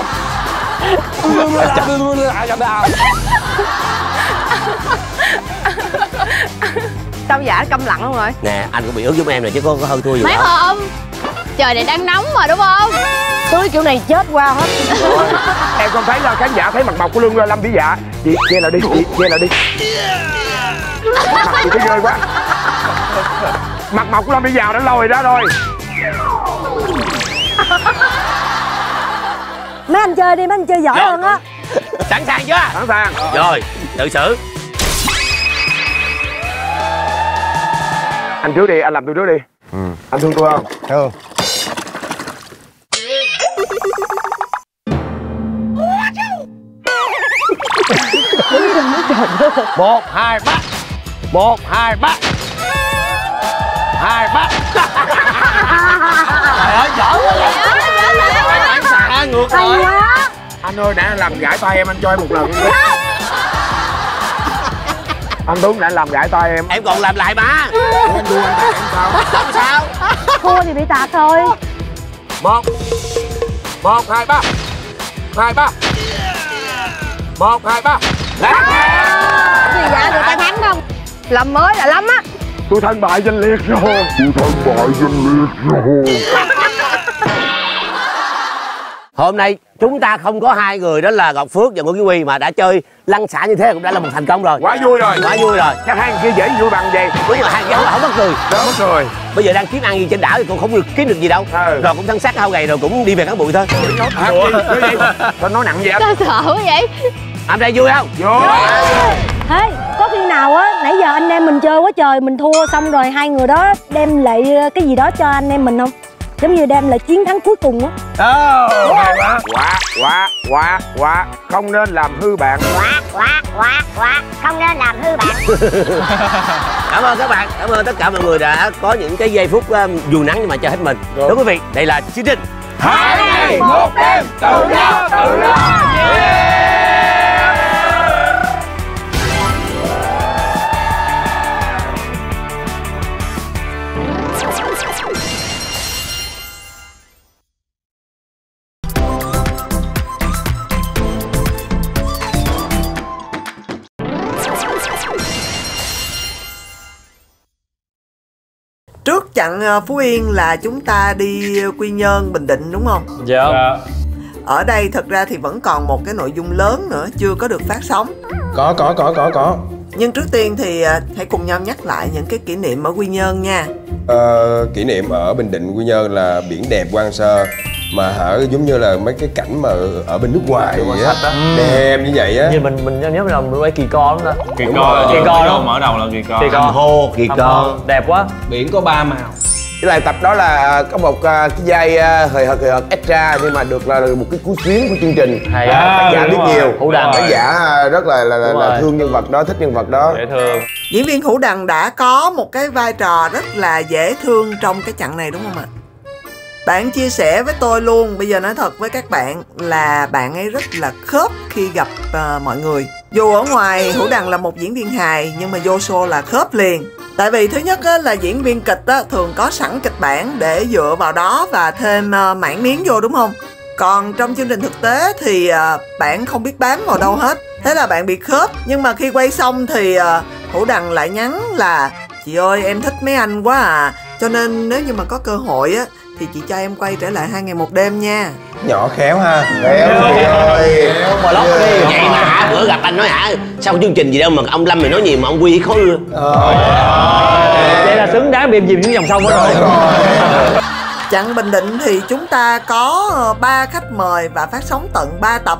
Sao Dạ câm lặng không rồi? Nè, anh cũng bị ướt giúp em rồi chứ có hơn thua gì mấy đâu. hôm trời này đang nóng mà đúng không? Tôi kiểu này chết qua hết. Em không thấy là khán giả thấy mặt mộc của Lương Lâm Vĩ Dạ. Chị che là đi, chị che là đi. Mặt chị thấy ghê quá. Mặt mộc của Lâm Vĩ Dạ đã lôi ra rồi. Mấy anh chơi đi, mấy anh chơi giỏi hơn á. Sẵn sàng chưa? Sẵn sàng. Rồi, tự xử. Anh trước đi, anh làm tôi trước đi. Anh thương tôi không? Thương. Một, hai, ba. 1, 2, 3. 2, 3. Trời ơi, giỏi quá vậy. Phản xạ ngược rồi. Anh ơi, đã làm gãi tay em, anh cho em một lần. Anh Tuấn đã làm gãi tay em. Em còn làm lại mà. Anh đua anh tạt em sao? Không sao. Thua thì bị tạt thôi. 1, 2, 3. 2, 3. 1, 2, 3. Gì vậy? Người ta thắng không? Lâm mới là Lâm á. Tôi thân bại danh liệt rồi. Tôi thân bại danh liệt rồi. Hôm nay chúng ta không có hai người đó là Ngọc Phước và Ngô Kiến Huy mà đã chơi lăn xả như thế cũng đã là một thành công rồi. Quá vui rồi. Quá vui rồi. Chắc hai người kia dễ vui bằng gì? Đúng rồi, hai người không mất cười. Đó mất cười. Bây giờ đang kiếm ăn gì trên đảo thì cũng không được kiếm được gì đâu. Rồi cũng thân xác hao gầy rồi cũng đi về cán bụi thôi. Sao nói nặng vậy anh? Sao sợ quá vậy? Anh đây vui không? Vui. Thế có khi nào á nãy giờ anh em mình chơi quá trời mình thua xong rồi hai người đó đem lại cái gì đó cho anh em mình không? Giống như đem lại chiến thắng cuối cùng á. Quá không nên làm hư bạn. Quá không nên làm hư bạn. Cảm ơn các bạn, cảm ơn tất cả mọi người đã có những cái giây phút dù nắng nhưng mà cho hết mình. Đúng quý vị, đây là chương trình 2 ngày 1 đêm tự do tự lo. Trước chặng Phú Yên là chúng ta đi Quy Nhơn, Bình Định đúng không? Dạ. Ở đây thật ra thì vẫn còn một cái nội dung lớn nữa chưa có được phát sóng. Có. Nhưng trước tiên thì hãy cùng nhau nhắc lại những cái kỷ niệm ở Quy Nhơn nha. Kỷ niệm ở Bình Định, Quy Nhơn là biển đẹp hoang sơ mà giống như là mấy cái cảnh mà ở bên nước ngoài vậy á, đẹp như vậy á. Như mình nhớ là mình quay Kỳ Co lắm đó. Kỳ Co đó, mở đầu là Kỳ Co. Hầm Hô, Kỳ Co. Đẹp quá. Biển có 3 màu. Cái này tập đó là có một cái giây hời hợt extra nhưng mà được là một cái cú xuyến của chương trình. Hay khán giả biết nhiều. Hữu Đằng khán giả rất là thương nhân vật đó, thích nhân vật đó. Dễ thương. Diễn viên Hữu Đằng đã có một cái vai trò rất là dễ thương trong cái chặng này đúng không ạ? Bạn chia sẻ với tôi luôn, bây giờ nói thật với các bạn là bạn ấy rất là khớp khi gặp mọi người. Dù ở ngoài Hữu Đằng là một diễn viên hài nhưng mà vô show là khớp liền. Tại vì thứ nhất là diễn viên kịch thường có sẵn kịch bản để dựa vào đó và thêm mảng miếng vô đúng không? Còn trong chương trình thực tế thì bạn không biết bám vào đâu hết. Thế là bạn bị khớp. Nhưng mà khi quay xong thì Hữu Đằng lại nhắn là chị ơi em thích mấy anh quá à, cho nên nếu như mà có cơ hội á thì chị cho em quay trở lại 2 ngày 1 đêm nha. Nhỏ khéo ha. Khéo ơi. Mà lóc đi. Vậy mà hả, bữa gặp anh nói hả, sao chương trình gì đâu mà ông Lâm mày nói nhiều mà ông Quy khó ưa. Vậy là xứng đáng bị dìm những dòng sông đó rồi. Chặng Bình Định thì chúng ta có 3 khách mời và phát sóng tận 3 tập.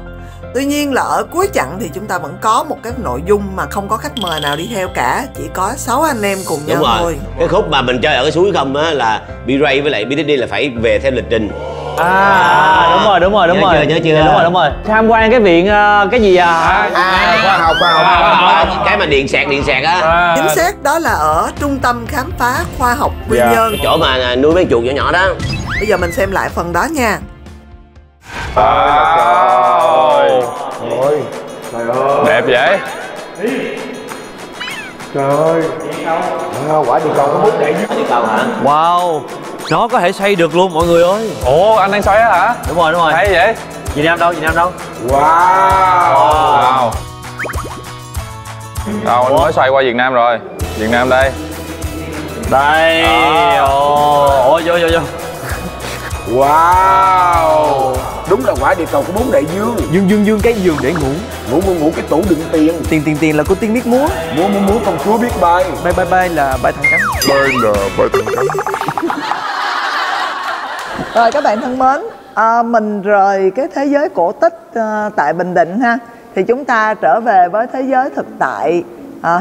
Tuy nhiên là ở cuối chặng thì chúng ta vẫn có một cái nội dung mà không có khách mời nào đi theo cả, chỉ có 6 anh em cùng nhau thôi. Cái khúc mà mình chơi ở cái suối không á là B-Ray với lại BTD là phải về theo lịch trình. Đúng rồi. Nhớ chưa? Đúng rồi. Tham quan cái viện cái gì khoa học. Cái mà điện sạc á. Chính xác, đó là ở Trung tâm Khám phá Khoa học Quy Nhơn. Cái chỗ mà nuôi mấy chuột nhỏ đó. Bây giờ mình xem lại phần đó nha. Đẹp vậy. Trời ơi. Quả địa cầu có bút đẹp. Địa cầu hả? Wow, nó có thể xây được luôn mọi người ơi. Ủa anh đang xoay á hả? Đúng rồi. Hay vậy? Việt Nam đâu? Wow. Đâu anh mới xoay qua Việt Nam rồi. Việt Nam đây. Đây. Vô. Wow. Đúng là quả địa cầu có 4 đại dương. Dương cái giường để ngủ. Ngủ cái tủ đựng tiền. Tiền là cô Tiên biết múa. Múa công chúa biết bay. Bay là bay thẳng cánh. Rồi các bạn thân mến, mình rời cái thế giới cổ tích tại Bình Định ha, thì chúng ta trở về với thế giới thực tại,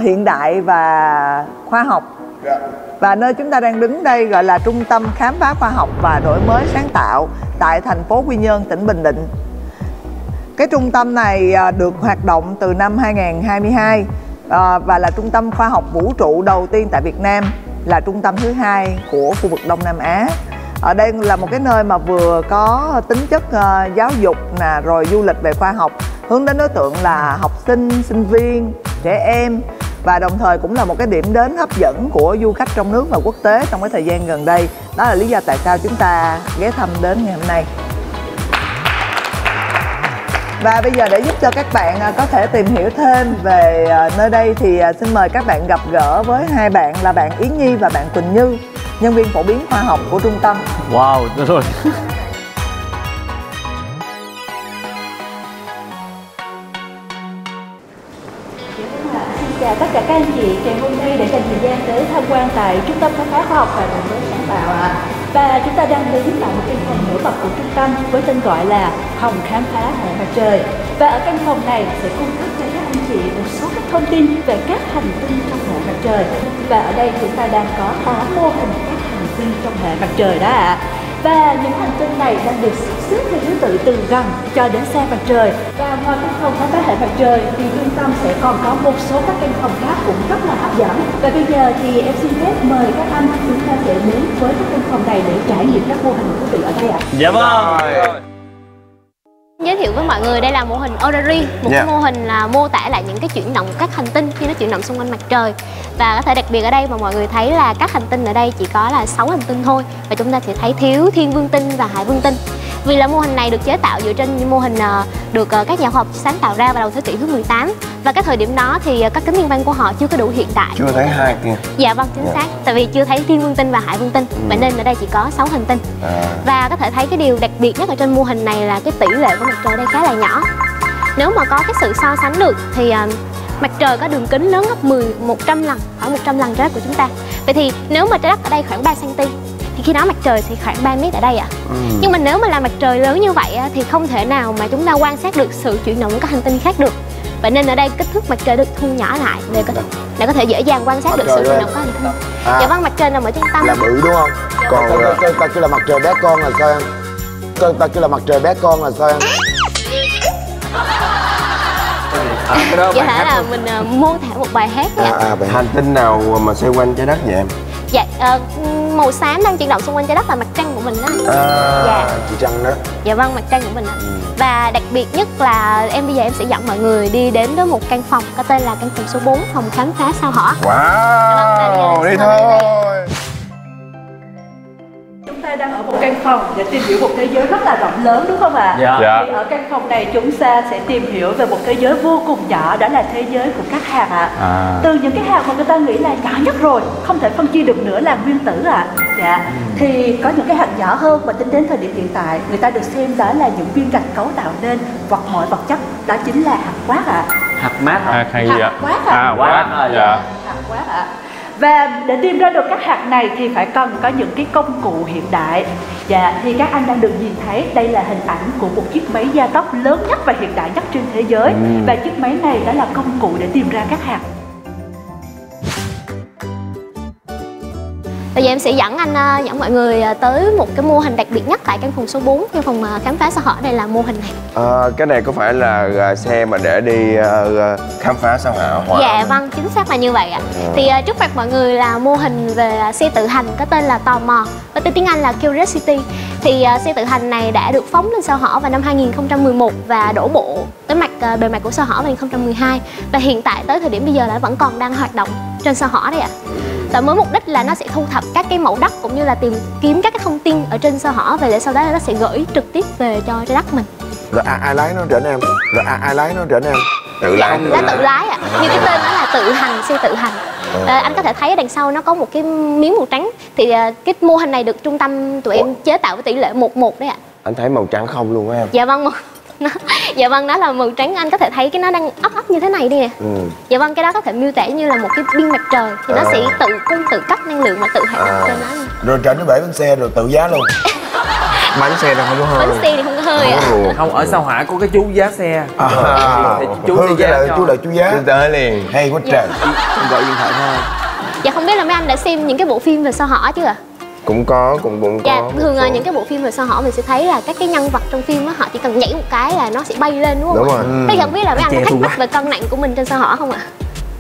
hiện đại và khoa học. Và nơi chúng ta đang đứng đây gọi là Trung tâm Khám phá Khoa học và Đổi mới Sáng tạo tại thành phố Quy Nhơn, tỉnh Bình Định. Cái trung tâm này được hoạt động từ năm 2022 và là trung tâm khoa học vũ trụ đầu tiên tại Việt Nam, là trung tâm thứ 2 của khu vực Đông Nam Á. Ở đây là một cái nơi mà vừa có tính chất giáo dục nè, rồi du lịch về khoa học, hướng đến đối tượng là học sinh, sinh viên, trẻ em, và đồng thời cũng là một cái điểm đến hấp dẫn của du khách trong nước và quốc tế trong cái thời gian gần đây. Đó là lý do tại sao chúng ta ghé thăm đến ngày hôm nay. Và bây giờ để giúp cho các bạn có thể tìm hiểu thêm về nơi đây thì xin mời các bạn gặp gỡ với hai bạn là bạn Yến Nhi và bạn Quỳnh Như, nhân viên phổ biến khoa học của trung tâm. Wow, được rồi. Chào tất cả các anh chị, ngày hôm nay để dành thời gian tới tham quan tại Trung tâm Khám phá khoa học và đổi mới sáng tạo ạ. Và chúng ta đang đến tại một căn phòng nổi bật của trung tâm với tên gọi là phòng khám phá hệ mặt trời. Và ở căn phòng này sẽ cung cấp cho các anh chị một số các thông tin về các hành tinh trong hệ mặt trời. Và ở đây chúng ta đang có 8 mô hình các hành tinh trong hệ mặt trời đó ạ. Và những hành tinh này đang được sắp xếp theo thứ tự từ gần cho đến xa mặt trời. Và ngoài căn phòng khám phá hệ mặt trời thì trung tâm sẽ còn có một số các căn phòng khác cũng rất là hấp dẫn. Và bây giờ thì em xin phép mời các anh chúng ta sẽ đến với các căn phòng này để trải nghiệm các mô hình thú vị ở đây ạ. Dạ vâng. Giới thiệu với mọi người đây là mô hình Orrery, một cái mô hình là mô tả lại những cái chuyển động các hành tinh khi nó chuyển động xung quanh mặt trời. Và có thể đặc biệt ở đây mà mọi người thấy là các hành tinh ở đây chỉ có là 6 hành tinh thôi, và chúng ta sẽ thấy thiếu Thiên Vương tinh và Hải Vương tinh. Vì là mô hình này được chế tạo dựa trên mô hình được các nhà khoa học sáng tạo ra vào đầu thế kỷ thứ 18. Và cái thời điểm đó thì các kính thiên văn của họ chưa có đủ hiện đại. Chưa thấy hai kia. Dạ vâng, chính xác. Tại vì chưa thấy Thiên Vương tinh và Hải Vương tinh. Vậy nên ở đây chỉ có 6 hành tinh. Và có thể thấy cái điều đặc biệt nhất ở trên mô hình này là cái tỷ lệ của mặt trời đây khá là nhỏ. Nếu mà có cái sự so sánh được thì mặt trời có đường kính lớn gấp 100 lần, khoảng 100 lần trái đất của chúng ta. Vậy thì nếu mà trái đất ở đây khoảng 3 cm thì khi đó mặt trời thì khoảng 3 mét ở đây ạ. Nhưng mà nếu mà là mặt trời lớn như vậy thì không thể nào mà chúng ta quan sát được sự chuyển động của các hành tinh khác được. Vậy nên ở đây kích thước mặt trời được thu nhỏ lại để có thể dễ dàng quan sát được sự chuyển động của hành tinh. Dạ vâng, mặt trời nằm ở trung tâm. Là bự đúng không? Còn ta kêu là mặt trời bé con là sao em? Ta kêu là mặt trời bé con là sao em? Có thể là mình mô tả một bài hát nha. Hành tinh nào mà xoay quanh trái đất vậy em? Dạ, màu xám đang chuyển động xung quanh trái đất là mặt trăng của mình đó. Dạ. Chị Trăng đó. Dạ vâng, mặt trăng của mình đó. Và đặc biệt nhất là bây giờ em sẽ dẫn mọi người đi đến với một căn phòng có tên là căn phòng số 4, phòng khám phá sao Hỏa. Wow, đi thôi. Chúng ta đang ở một căn phòng để tìm hiểu một thế giới rất là rộng lớn, đúng không ạ? Dạ. Thì ở căn phòng này chúng ta sẽ tìm hiểu về một thế giới vô cùng nhỏ, đó là thế giới của các hạt ạ. Từ những cái hạt mà người ta nghĩ là nhỏ nhất rồi, không thể phân chia được nữa là nguyên tử ạ. Dạ. Thì có những cái hạt nhỏ hơn mà tính đến thời điểm hiện tại người ta được xem đó là những viên gạch cấu tạo nên mọi vật chất, đó chính là hạt quark ạ. Hạt mát hả? Hạt gì ạ? Quark ạ. Quark. Dạ. Hạt quark ạ. Và để tìm ra được các hạt này thì phải cần có những cái công cụ hiện đại. Dạ, thì các anh đang được nhìn thấy đây là hình ảnh của một chiếc máy gia tốc lớn nhất và hiện đại nhất trên thế giới. Và chiếc máy này đó là công cụ để tìm ra các hạt. Bây giờ em sẽ dẫn mọi người tới một cái mô hình đặc biệt nhất tại căn phòng số 4, căn phòng khám phá sao Hỏa. Đây là mô hình này. Cái này có phải là xe mà để đi khám phá sao Hỏa? Dạ vâng, chính xác là như vậy ạ. Thì trước mặt mọi người là mô hình về xe tự hành có tên là Tò Mò, với tên tiếng Anh là Curiosity. Thì xe tự hành này đã được phóng lên sao Hỏa vào năm 2011 và đổ bộ tới bề mặt của sao Hỏa vào 2012. Và hiện tại tới thời điểm bây giờ là vẫn còn đang hoạt động trên sao Hỏa đây ạ. Và với mục đích là nó sẽ thu thập các cái mẫu đất cũng như là tìm kiếm các cái thông tin ở trên sao Hỏa về, để sau đó nó sẽ gửi trực tiếp về cho trái đất mình. Rồi ai lái nó trên em? Rồi ai lái nó trên em? Tự lái. Nó tự lái ạ. Như cái tên nó là tự hành, xe tự hành. Anh có thể thấy ở đằng sau nó có một cái miếng màu trắng. Thì cái mô hình này được trung tâm tụi em chế tạo với tỷ lệ 1:1 đấy ạ. Anh thấy màu trắng không luôn á em? Dạ vâng, dạ vâng, đó là màu trắng. Anh có thể thấy cái nó đang ấp như thế này đi nè. Dạ vâng, cái đó có thể miêu tả như là một cái pin mặt trời. Thì nó sẽ tự cấp năng lượng và tự hoạt động trên nó. Rồi trên nó bể bánh xe rồi tự giá luôn. Bánh xe đâu không có hơi. Bánh xe thì không có hơi ạ. Không, ở sao Hỏa có cái chú giá xe. Chú sẽ giá cho. Chú là chú giá. Chú tới liền. Hay quá trời. Gọi điện thoại thôi. Dạ không biết là mấy anh đã xem những cái bộ phim về sao Hỏa chưa ạ? Cũng có. Dạ, thường những cái bộ phim về sao Hỏa mình sẽ thấy là các cái nhân vật trong phim á, họ chỉ cần nhảy một cái là nó sẽ bay lên, đúng không? Đúng rồi. Thế không biết là mấy anh có thắc mắc về cân nặng của mình trên sao Hỏa không ạ?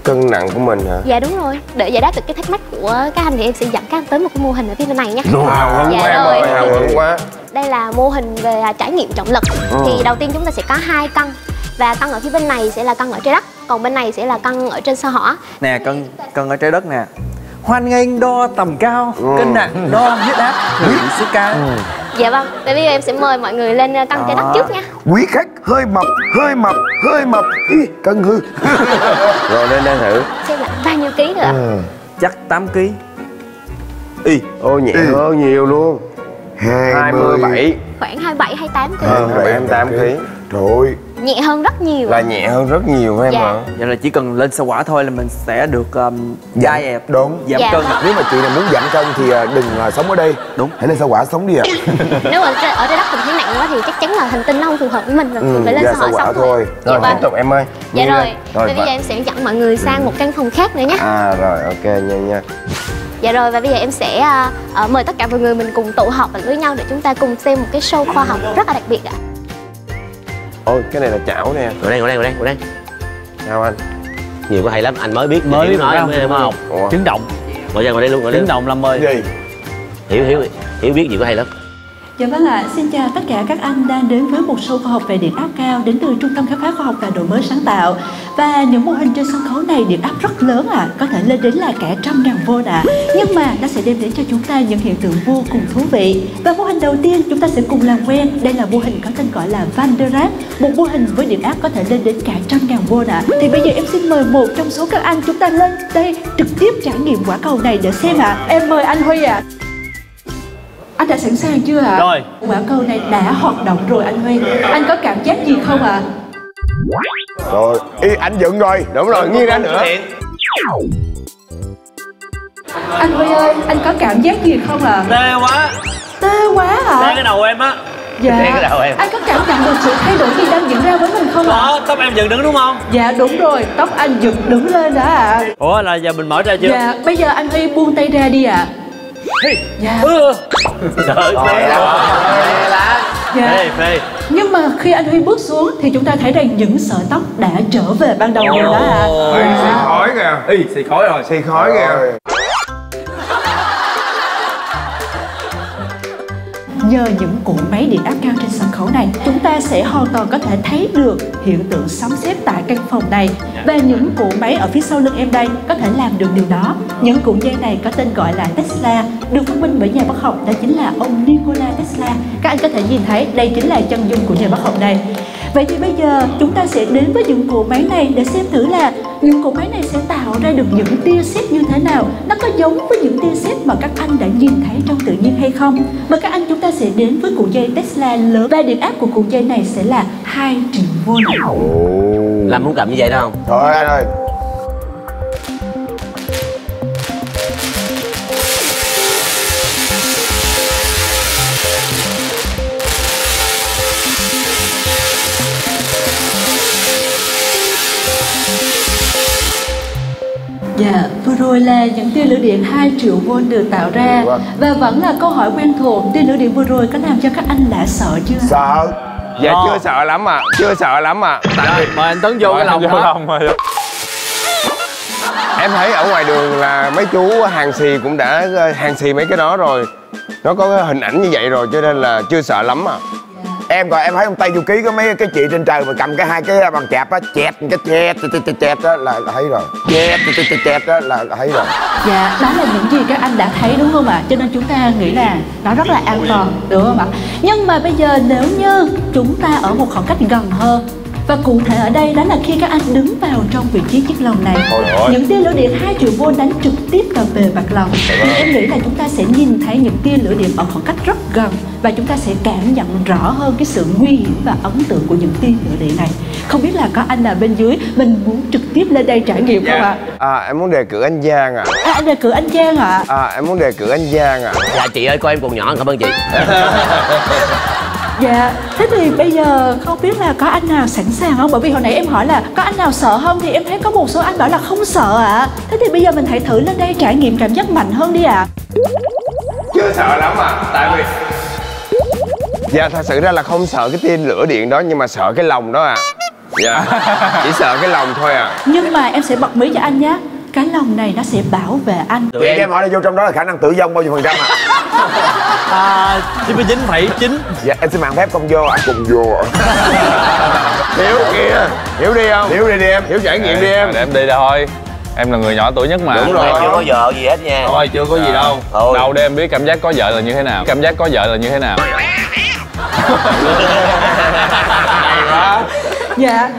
Cân nặng của mình hả? Dạ đúng rồi. Để giải đáp được cái thắc mắc của các anh thì em sẽ dẫn các anh tới một cái mô hình ở phía bên này nha. Dạ rồi. Hào hứng quá. Đây là mô hình về trải nghiệm trọng lực. Thì đầu tiên chúng ta sẽ có 2 cân. Và cân ở phía bên này sẽ là cân ở trái đất, còn bên này sẽ là cân ở trên sao Hỏa. Nè, cân ở trái đất nè. Hoan nghênh đo tầm cao, cân nặng, đo huyết áp, thử sức cao. Dạ vâng, vậy bây giờ em sẽ mời mọi người lên cân trái đất trước nha. Quý khách hơi mập, hơi mập, hơi mập. Ý, cân hư. Rồi lên đây thử. Xem là bao nhiêu ký nữa ạ? Chắc 8 kg. Ý, ô nhẹ hơn nhiều luôn. 27. Khoảng 27, 28 kg. 28 kg. Trời ơi. Nhẹ hơn rất nhiều. Là nhẹ hơn rất nhiều em ạ. Vậy là chỉ cần lên sao hỏa thôi là mình sẽ được dai ẹp. Đúng. Giảm cân. Nếu mà chị nào muốn giảm cân thì đừng sống ở đây. Đúng. Hãy lên sao hỏa sống đi ạ. Nếu mà ở trái đất mình thấy nặng quá thì chắc chắn là hành tinh nó không phù hợp với mình rồi. Mình phải lên sao hỏa sống thôi. Rồi tiếp tục em ơi. Dạ rồi. Bây giờ em sẽ dẫn mọi người sang một căn phòng khác nữa nhé. Rồi ok nha. Dạ rồi, và bây giờ em sẽ mời tất cả mọi người mình cùng tụ họp với nhau để chúng ta cùng xem một cái show khoa học rất là đặc biệt ạ. Ôi, cái này là chảo nè. Ngồi đây. Sao anh? Nhiều có hay lắm, anh mới biết nói em học. Trứng động. Ngồi đây luôn, Trứng động Lâm ơi. Gì? Hiểu biết nhiều có hay lắm. Dạ vâng ạ, xin chào tất cả các anh đang đến với một show khoa học về điện áp cao đến từ Trung tâm Khám phá Khoa học và Đổi mới sáng tạo. Và những mô hình trên sân khấu này điện áp rất lớn có thể lên đến là cả 100.000V ạ. Nhưng mà nó sẽ đem đến cho chúng ta những hiện tượng vô cùng thú vị. Và mô hình đầu tiên chúng ta sẽ cùng làm quen. Đây là mô hình có tên gọi là Van der Raab, một mô hình với điện áp có thể lên đến cả 100.000V ạ. Thì bây giờ em xin mời một trong số các anh chúng ta lên đây trực tiếp trải nghiệm quả cầu này để xem ạ. Em mời anh Huy ạ. Anh đã sẵn sàng chưa ạ? Rồi. Quả cầu này đã hoạt động rồi anh Huy. Anh có cảm giác gì không ạ? Rồi, anh dựng rồi. Đúng rồi, nghiêng ra nữa. Anh Huy ơi, anh có cảm giác gì không ạ? Tê quá. Tê quá hả? Tê cái đầu em á. Dạ. Tê cái đầu em. Anh có cảm nhận được sự thay đổi gì đang diễn ra với mình không ạ? Có, tóc em dựng đứng đúng không? Dạ đúng rồi, tóc anh dựng đứng lên đã ạ. Ủa là giờ mình mở ra chưa? Dạ, bây giờ anh Huy buông tay ra đi ạ. Dạ. Trời ơi, Dạ. Phê. Nhưng mà khi anh Huy bước xuống thì chúng ta thấy rằng những sợi tóc đã trở về ban đầu rồi đó ạ. Xì khói kìa. Xì khói rồi. Xì khói kìa. Nhờ những cỗ máy điện áp cao trên sân khấu này, chúng ta sẽ hoàn toàn có thể thấy được hiện tượng sấm sét tại căn phòng này. Và những cỗ máy ở phía sau lưng em đây có thể làm được điều đó. Những cuộn dây này có tên gọi là Tesla, được phát minh bởi nhà bác học đó chính là ông Nikola Tesla. Các anh có thể nhìn thấy đây chính là chân dung của nhà bác học này. Vậy thì bây giờ chúng ta sẽ đến với những cỗ máy này để xem thử là những cỗ máy này sẽ tạo ra được những tia sét như thế nào. Nó có giống với những tia sét mà các anh đã nhìn thấy trong tự nhiên hay không? Mời các anh chúng ta sẽ đến với cuộn dây Tesla lớn. Và điện áp của cuộn dây này sẽ là 2 triệu V. Lâm muốn cầm như vậy đó không? Thôi anh ơi. Dạ, vừa rồi là những tia lửa điện 2 triệu V được tạo ra. Và vẫn là câu hỏi quen thuộc, tia lửa điện vừa rồi có làm cho các anh đã sợ chưa? Sợ. Dạ chưa sợ lắm ạ. Tại vì mời anh Tấn vô cái lòng thôi. Em thấy ở ngoài đường là mấy chú hàng xì cũng đã hàng xì mấy cái đó rồi. Nó có cái hình ảnh như vậy rồi cho nên là chưa sợ lắm à. Em thấy ông Tây Du Ký có mấy cái chị trên trời mà cầm cái hai cái bằng chạp á, chẹt cái chẹt đó là thấy rồi. Chẹt đó là thấy rồi. Dạ, đó là những gì các anh đã thấy đúng không ạ? Cho nên chúng ta nghĩ là nó rất là an toàn, đúng không ạ? Nhưng mà bây giờ nếu như chúng ta ở một khoảng cách gần hơn, và cụ thể ở đây đó là khi các anh đứng vào trong vị trí chiếc lồng này, những tia lửa điện 2 triệu V đánh trực tiếp vào bề mặt lồng, thì em nghĩ là chúng ta sẽ nhìn thấy những tia lửa điện ở khoảng cách rất gần, và chúng ta sẽ cảm nhận rõ hơn cái sự nguy hiểm và ấn tượng của những tia lửa điện này. Không biết là có anh nào bên dưới mình muốn trực tiếp lên đây trải nghiệm không ạ? Em muốn đề cử anh Giang ạ. Anh đề cử anh Giang ạ? Em muốn đề cử anh Giang ạ. Dạ chị ơi, coi em còn nhỏ, cảm ơn chị. Dạ, thế thì bây giờ không biết là có anh nào sẵn sàng không? Bởi vì hồi nãy em hỏi là có anh nào sợ không, thì em thấy có một số anh bảo là không sợ ạ. Thế thì bây giờ mình hãy thử lên đây trải nghiệm cảm giác mạnh hơn đi ạ. Chưa sợ lắm à, tại vì dạ thật sự ra là không sợ cái tia lửa điện đó, nhưng mà sợ cái lồng đó à. Dạ, chỉ sợ cái lồng thôi à. Nhưng mà em sẽ bật mí cho anh nhé, cái lồng này nó sẽ bảo vệ anh. Vậy em hỏi là vô trong đó là khả năng tử vong bao nhiêu % ạ? 99,9. Dạ em xin mạng phép không vô ạ. Không vô ạ. Hiếu kìa, Hiếu đi không? Hiếu đi em, Hiếu trải nghiệm đi em. Để em đi thôi. Em là người nhỏ tuổi nhất mà. Đúng rồi, chưa có vợ gì hết nha. Thôi chưa có gì đâu. Đâu để em biết cảm giác có vợ là như thế nào. Cảm giác có vợ là như thế nào. Dạ.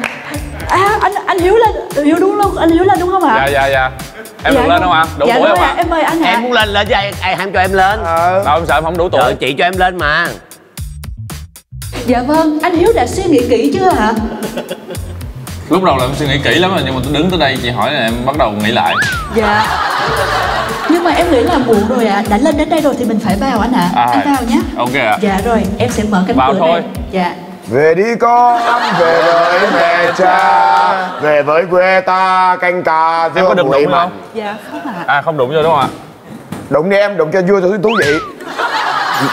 Anh Hiếu lên, Hiếu đúng không? Anh Hiếu lên đúng không ạ? Dạ. Em được lên không ạ? Đủ tuổi không ạ? Em mời anh ạ. Em muốn lên chứ ai ham cho em lên. Đâu em sợ em không đủ tuổi. Chị cho em lên mà. Dạ vâng, anh Hiếu đã suy nghĩ kỹ chưa ạ? Lúc đầu là em suy nghĩ kỹ lắm rồi, nhưng mà tôi đứng tới đây chị hỏi là em bắt đầu nghĩ lại. Dạ. Nhưng mà em nghĩ là muộn rồi ạ. Đã lên đến đây rồi thì mình phải vào anh ạ. Anh vào nhé. Ok ạ. Dạ rồi, em sẽ mở cánh vào cửa thôi này. Dạ. Về đi con, về với mẹ cha, về với quê ta canh cà. Em có đụng đụng không? Dạ không ạ. À không đụng vô đúng không ạ? Đụng đi em, đụng cho vui thú vị.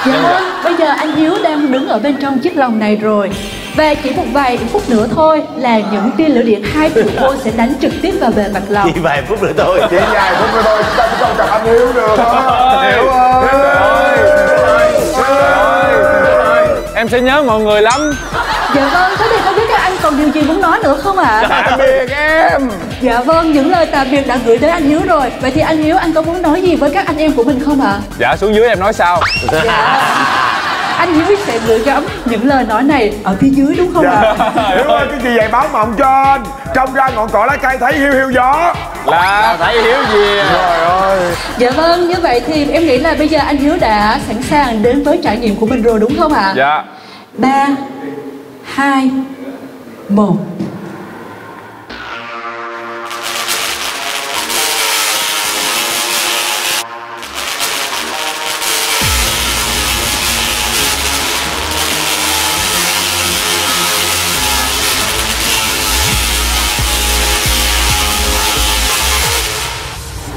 Dạ vâng, bây giờ anh Hiếu đang đứng ở bên trong chiếc lồng này rồi. Và chỉ một vài phút nữa thôi là những tia lửa điện 2 triệu V sẽ đánh trực tiếp vào bề mặt lồng. Chỉ vài phút nữa thôi. Chỉ vài phút nữa thôi, chúng ta sẽ không gặp anh Hiếu được. Hiếu ơi. Em sẽ nhớ mọi người lắm. Dạ vâng, thế thì không biết các anh còn điều gì muốn nói nữa không ạ? Tạm biệt em. Dạ vâng, những lời tạm biệt đã gửi tới anh Hiếu rồi. Vậy thì anh Hiếu, anh có muốn nói gì với các anh em của mình không ạ? Dạ xuống dưới em nói sao? Dạ. Anh Hiếu sẽ gửi gắm những lời nói này ở phía dưới đúng không ạ? Hiếu ơi, cái gì vậy báo mộng trên. Trông ra ngọn cỏ lá cây thấy hiu hiu gió. Là thấy Hiếu gì? Trời ơi. Dạ vâng, như vậy thì em nghĩ là bây giờ anh Hiếu đã sẵn sàng đến với trải nghiệm của mình rồi đúng không ạ? Dạ. 3, 2, 1.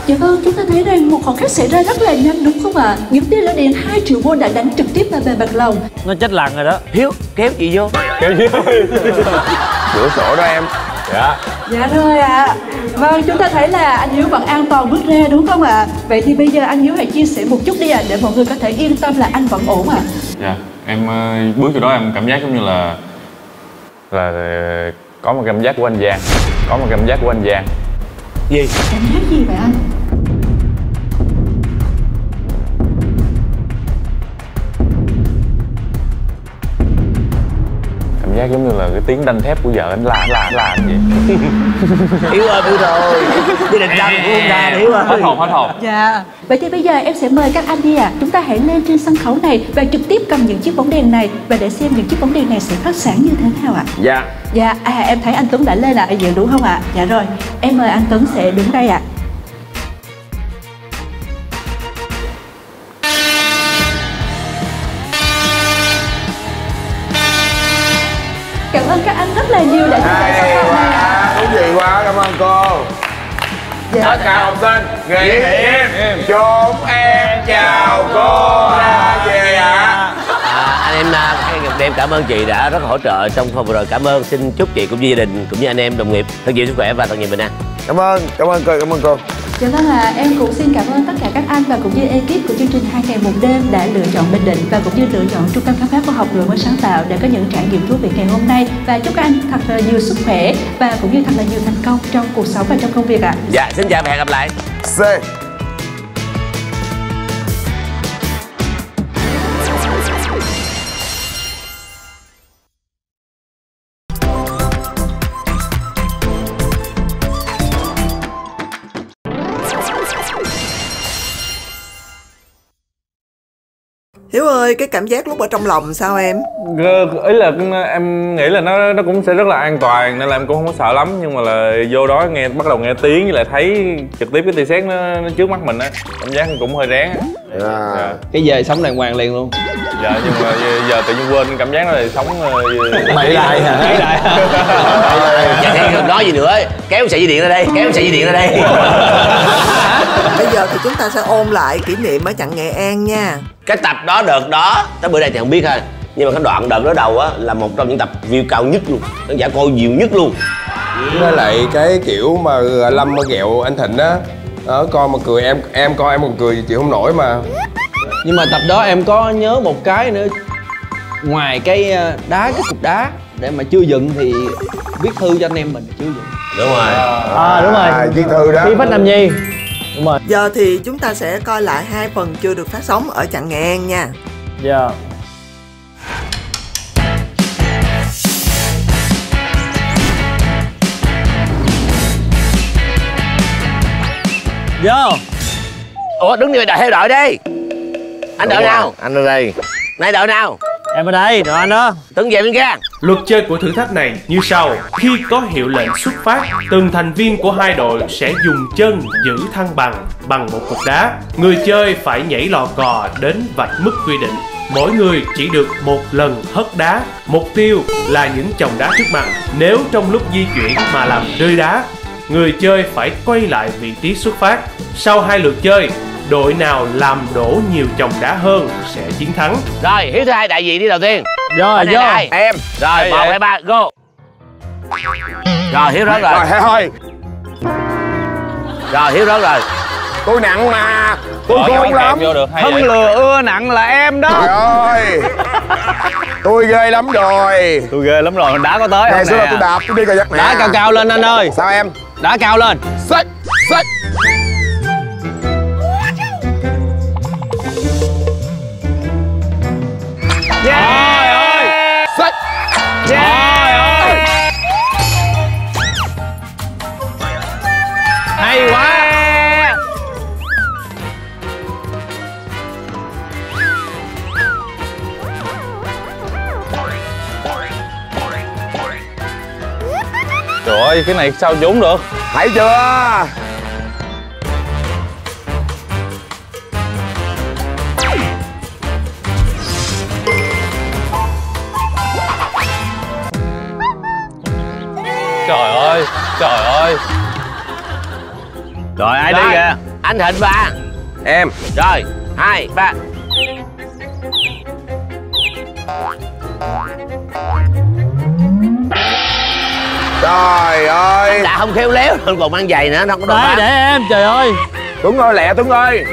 Dạ vâng, chúng ta thấy rằng một khoảnh khắc xảy ra rất là nhanh đúng không ạ? Những tia lửa điện 2 triệu V đã đánh trực tiếp vào bề mặt lồng. Nó chết lặng rồi đó. Hiếu, kéo chị vô. Kéo vô. Cửa sổ đó em. Dạ. Dạ rồi ạ. Vâng, chúng ta thấy là anh Hiếu vẫn an toàn bước ra đúng không ạ? Vậy thì bây giờ anh Hiếu hãy chia sẻ một chút đi ạ, để mọi người có thể yên tâm là anh vẫn ổn ạ. Dạ, em bước vô đó em cảm giác giống như là có một cảm giác của anh Giang. Có một cảm giác của anh Giang. Gì? Cảm giác gì vậy anh? Cảm giác giống như là cái tiếng đanh thép của vợ anh làm vậy. Hiếu ơi, Hiếu rồi. Cái định răng của ông ra Hiếu ơi. Hết hồn. Dạ. Vậy thì bây giờ em sẽ mời các anh đi ạ. Chúng ta hãy lên trên sân khấu này và trực tiếp cầm những chiếc bóng đèn này và để xem những chiếc bóng đèn này sẽ phát sáng như thế nào ạ. Dạ. Dạ, em thấy anh Tuấn đã lên lại dự đúng không ạ? Dạ rồi, em mời anh Tuấn sẽ đứng đây ạ. Cảm ơn các anh rất là nhiều đã chia sẻ sản phẩm này ạ. Thú vị quá, cảm ơn cô. Dạ. Tất cả học sinh nghỉ im. Chúc em chào cô về ạ. Anh em cảm ơn chị đã rất hỗ trợ trong phần vừa rồi. Cảm ơn, xin chúc chị cũng như gia đình cũng như anh em đồng nghiệp thật nhiều sức khỏe và thật nhiều bình an. Cảm ơn cô. Dạ vâng ạ, em cũng xin cảm ơn tất cả các anh và cũng như ekip của chương trình 2 ngày 1 đêm đã lựa chọn Bình Định và cũng như lựa chọn Trung tâm Khám phá khoa học đổi mới sáng tạo để có những trải nghiệm thú vị ngày hôm nay. Và chúc các anh thật là nhiều sức khỏe và cũng như thật là nhiều thành công trong cuộc sống và trong công việc ạ. Dạ, xin chào và hẹn gặp lại. C. Hiếu ơi, cái cảm giác lúc ở trong lòng sao em? Ý là em nghĩ là nó cũng sẽ rất là an toàn nên là em cũng không có sợ lắm, nhưng mà là vô đó bắt đầu nghe tiếng với lại thấy trực tiếp cái tia sét nó trước mắt mình á, cảm giác cũng hơi rén á. Dạ. Cái về sống đàng hoàng liền luôn. Dạ, nhưng mà giờ tự nhiên quên cảm giác đó là sống mày lại hả? Dạ thì không nói gì nữa, kéo sợi dây điện ra đây, Bây giờ thì chúng ta sẽ ôn lại kỷ niệm ở chặng Nghệ An nha. Cái tập đó, đợt đó, tới bữa nay thì không biết ha, nhưng mà cái đoạn đợt đó đầu á là một trong những tập view cao nhất luôn, khán giả coi nhiều nhất luôn. Với lại cái kiểu mà Lâm ghẹo anh Thịnh á, coi mà cười, em coi em còn cười chịu không nổi mà. Nhưng mà tập đó em có nhớ một cái nữa, ngoài cái cục đá để mà chưa dựng thì viết thư cho anh em mình chưa dựng. Đúng rồi. Đúng rồi. Chị Thư đó. Khi Phách Nam Nhi. Đúng rồi. Giờ thì chúng ta sẽ coi lại 2 phần chưa được phát sóng ở chặng Nghệ An nha. Dạ. Vô. Ủa đứng đi đợi theo đội đi. Anh đợi nào? Anh ở đây. Này đợi nào? Em ở đây, rồi anh đó. Tuấn về bên kia. Luật chơi của thử thách này như sau. Khi có hiệu lệnh xuất phát, từng thành viên của hai đội sẽ dùng chân giữ thăng bằng một cục đá. Người chơi phải nhảy lò cò đến vạch mức quy định. Mỗi người chỉ được một lần hất đá. Mục tiêu là những chồng đá trước mặt. Nếu trong lúc di chuyển mà làm rơi đá, người chơi phải quay lại vị trí xuất phát. Sau 2 lượt chơi, đội nào làm đổ nhiều chồng đá hơn sẽ chiến thắng. Rồi, Hiếu thứ hai đại diện đi đầu tiên. Rồi, vô. Em. Rồi, 1, 2, 3, go. Rồi, Hiếu rớt rồi. Rồi, thôi. Rồi, Hiếu rớt rồi. Tôi nặng mà. Tôi khôn lắm. Thân lừa ưa nặng là em đó. Trời ơi. Tôi ghê lắm rồi. Tôi ghê lắm rồi, đá có tới Này không xưa là nè? tôi đạp, tôi đi cà giật nè. Đá cao cao lên anh ơi. Sao em? Đá cao lên. Xích, xích. Trời ơi. Xích. Trời ơi. Hay quá. Trời ơi, cái này sao trốn được? Thấy chưa? Trời ơi, trời ơi. Rồi, ai đi kìa? Anh Thịnh và em. Rồi, 2, 3. Trời ơi. Đã không khéo léo, còn mang giày nữa, nó không có Đấy, để em, trời ơi. Tuấn ơi, lẹ Tuấn ơi.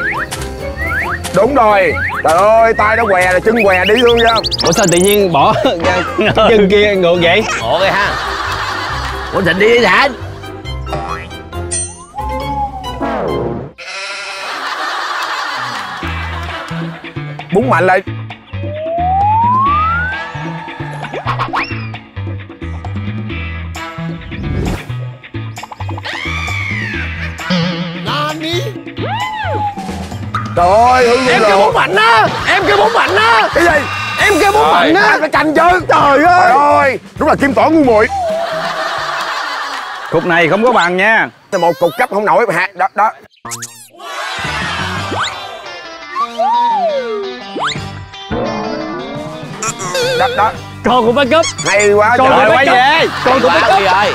Đúng rồi. Trời ơi, tay nó què là chân què đi luôn nha. Ủa sao tự nhiên bỏ chân kia ngược vậy? Ủa kìa ha. Ủa Thịnh đi Thịnh. Búng mạnh lại. Trời ơi, Hương Em kêu bóng mạnh á. Em kêu bóng mạnh á. Cái gì? Em kêu bóng mạnh á. Anh phải canh chứ. Trời ơi. Đúng là kim tỏ ngu muội. Cục này không có bằng nha. Một cục cấp không nổi hả? Đó, đó. Đó, đó. Con của bác cấp. Hay quá. Con của bác về. Con của bác cấp. Rồi.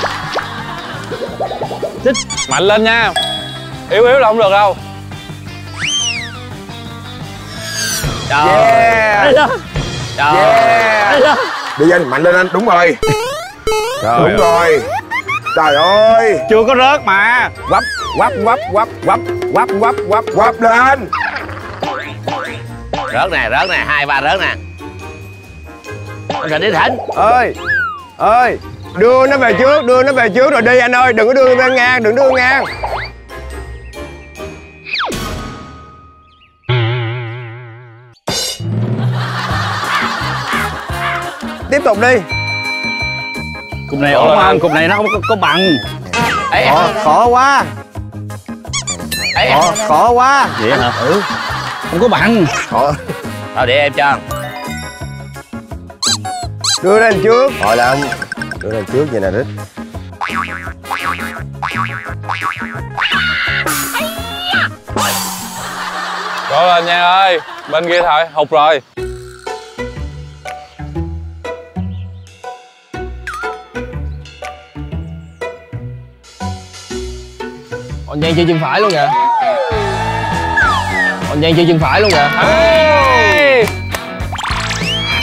Mạnh lên nha. Yếu yếu là không được đâu. Yeah. Trời. Yeah. Đi anh, mạnh lên anh. Đúng rồi. Đúng rồi. Trời ơi. Chưa có rớt mà. Quắp, quắp, quắp, quắp, quắp, quắp, quắp, quắp, quắp lên. Rớt nè, 2, 3 rớt nè. Thịnh đi Thịnh. Ơi, đưa nó về trước rồi đi anh ơi. Đừng có đưa nó ngang, đừng đưa ngang. Tiếp tục đi. Cục này ổn hơn, cục này nó không có bằng. Khó quá. Khó quá. Vậy hả? Ừ. Không có bằng. Thôi để em cho. Đưa lên trước. Thôi là ông đưa lên trước vậy nè Rít. Cố lên nha ơi. Bên kia thôi, hụt rồi. Còn Giang chơi chân phải luôn kìa. Còn Giang chơi chân phải luôn kìa. Hay.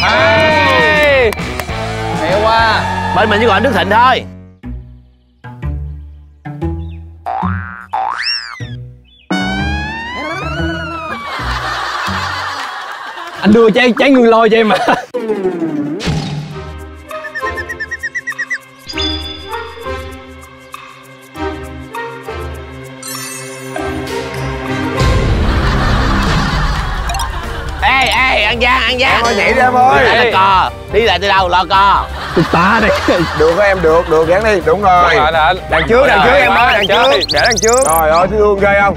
Hay. Hay quá. Bên mình chỉ gọi Đức Thịnh thôi. Anh đưa trái ngưng lôi cho em mà. An nha. Em ơi nhảy đi em ơi. Đi lại co. Đi lại từ đâu lo co. Tụi ta đi. Được á em, được gắn đi. Đúng rồi. Đằng trước em ơi, đằng trước. Để đằng trước. Trời ơi thương ghê không?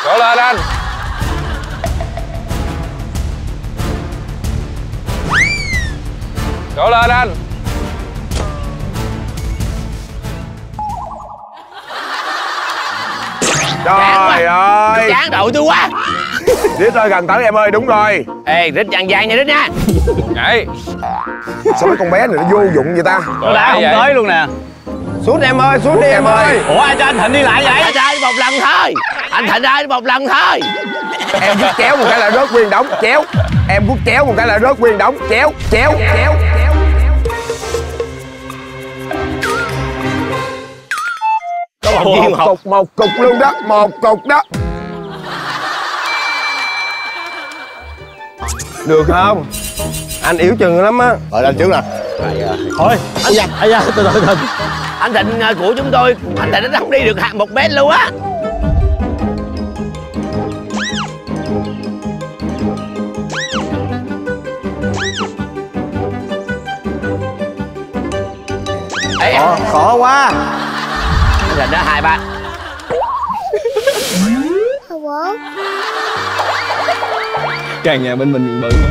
Cố lên anh. Cố lên anh. Trời ơi. Chán đội tôi quá. Rít ơi gần tới em ơi, đúng rồi. Ê, Rít dàn dàn nha Rít nha. Nhảy. Sao mấy con bé này nó vô dụng vậy ta? Nó đá không tới luôn nè. Xuống em ơi, xuống đi em ơi. Ủa ai cho anh Thịnh đi lại vậy? Anh Thịnh một lần thôi. Anh Thịnh ơi một lần thôi. Em vút chéo một cái là rớt nguyên đống, chéo. Em vút chéo một cái là rớt nguyên đống, chéo. Có một viên hộp. Một cục luôn đó, một cục đó. Được không? Anh yếu chừng lắm á. Rồi lên trước nè. Thôi, anh da, từ từ. Anh Thịnh của chúng tôi, anh Thịnh nó không đi được 1 mét luôn á. Ê, khó quá. Anh Thịnh đó 2 3. Càng nhà bên mình bự quá.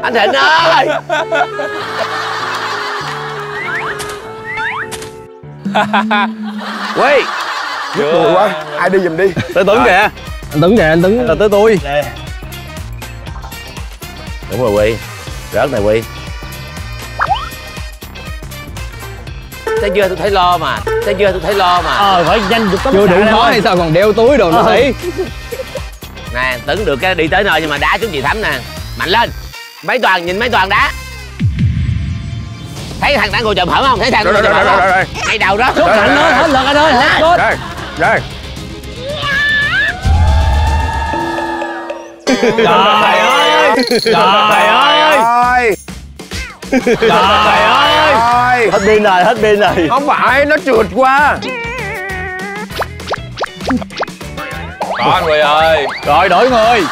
Anh Thịnh ơi. Quy. Mùi quá, ai đi giùm đi. Tới Tuấn kìa. Anh Tuấn là tới tôi. Đúng rồi Quy. Rớt này Quy. Thấy chưa tôi thấy lo mà. Phải nhanh được tấm chưa đủ khó hay sao còn đeo túi đồ nữa thấy. Nè Tuấn được cái đi tới nơi nhưng mà đá chúng chị Thắm nè. Mạnh lên. Mấy Toàn nhìn mấy Toàn đá. Thấy thằng đang ngồi chụp hổm không? Thấy thằng ngồi chụp hổm không? Ngay đầu đó. Chốt Thạnh đó, hết lượt anh ơi, hết cốt. Rồi. Trời ơi. Hết pin rồi. Không phải, nó trượt qua. Có anh Huy ơi. Rồi đổi người.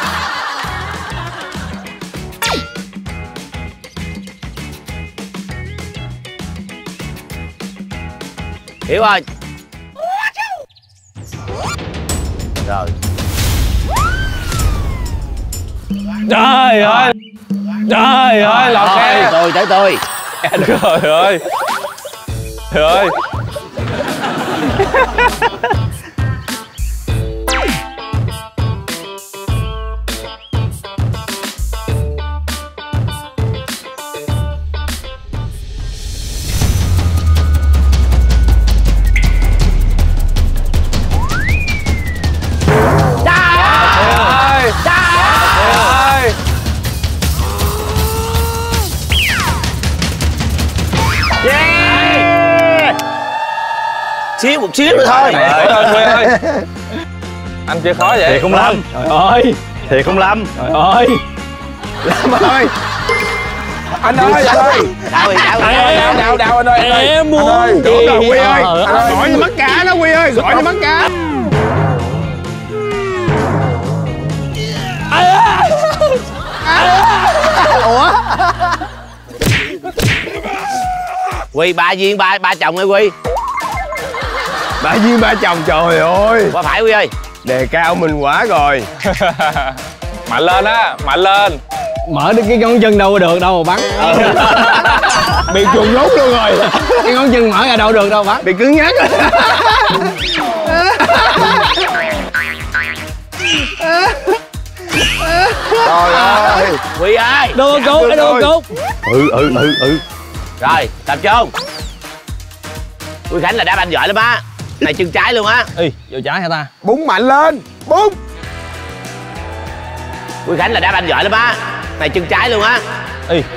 Hiểu ơi. Rồi. Trời ơi. Lọt xe. Tới tôi. Trời ơi. Một xíu nữa thôi. Anh chơi khó vậy. Thiệt không Lâm. Trời ơi. Thiệt không Lâm. Trời ơi. Lâm ơi. Anh ơi. Đau anh ơi. Em muốn gì? Quy ơi. Gọi như mắt cá đó Quy ơi. Gọi như mắt cá. Ủa? Quy 3 viên ba chồng ơi Quy. 3 viên 3 chồng trời ơi. Qua phải Quy ơi. Đề cao mình quá rồi. Mạnh lên á, mạnh lên. Mở được cái ngón chân đâu có được đâu mà bắn. Bị chuồn lốt luôn rồi. Cái ngón chân mở ra đâu được đâu bắn. Bị cứng nhắc. Trời ơi. Quy ơi. Đưa cút. Rồi, tập trung. Quy Khánh là đá banh giỏi lắm á. Này chân trái luôn á. Vô trái hả ta? Búng mạnh lên. Búng. Quy Khánh là đá banh giỏi lắm á. Này chân trái luôn á.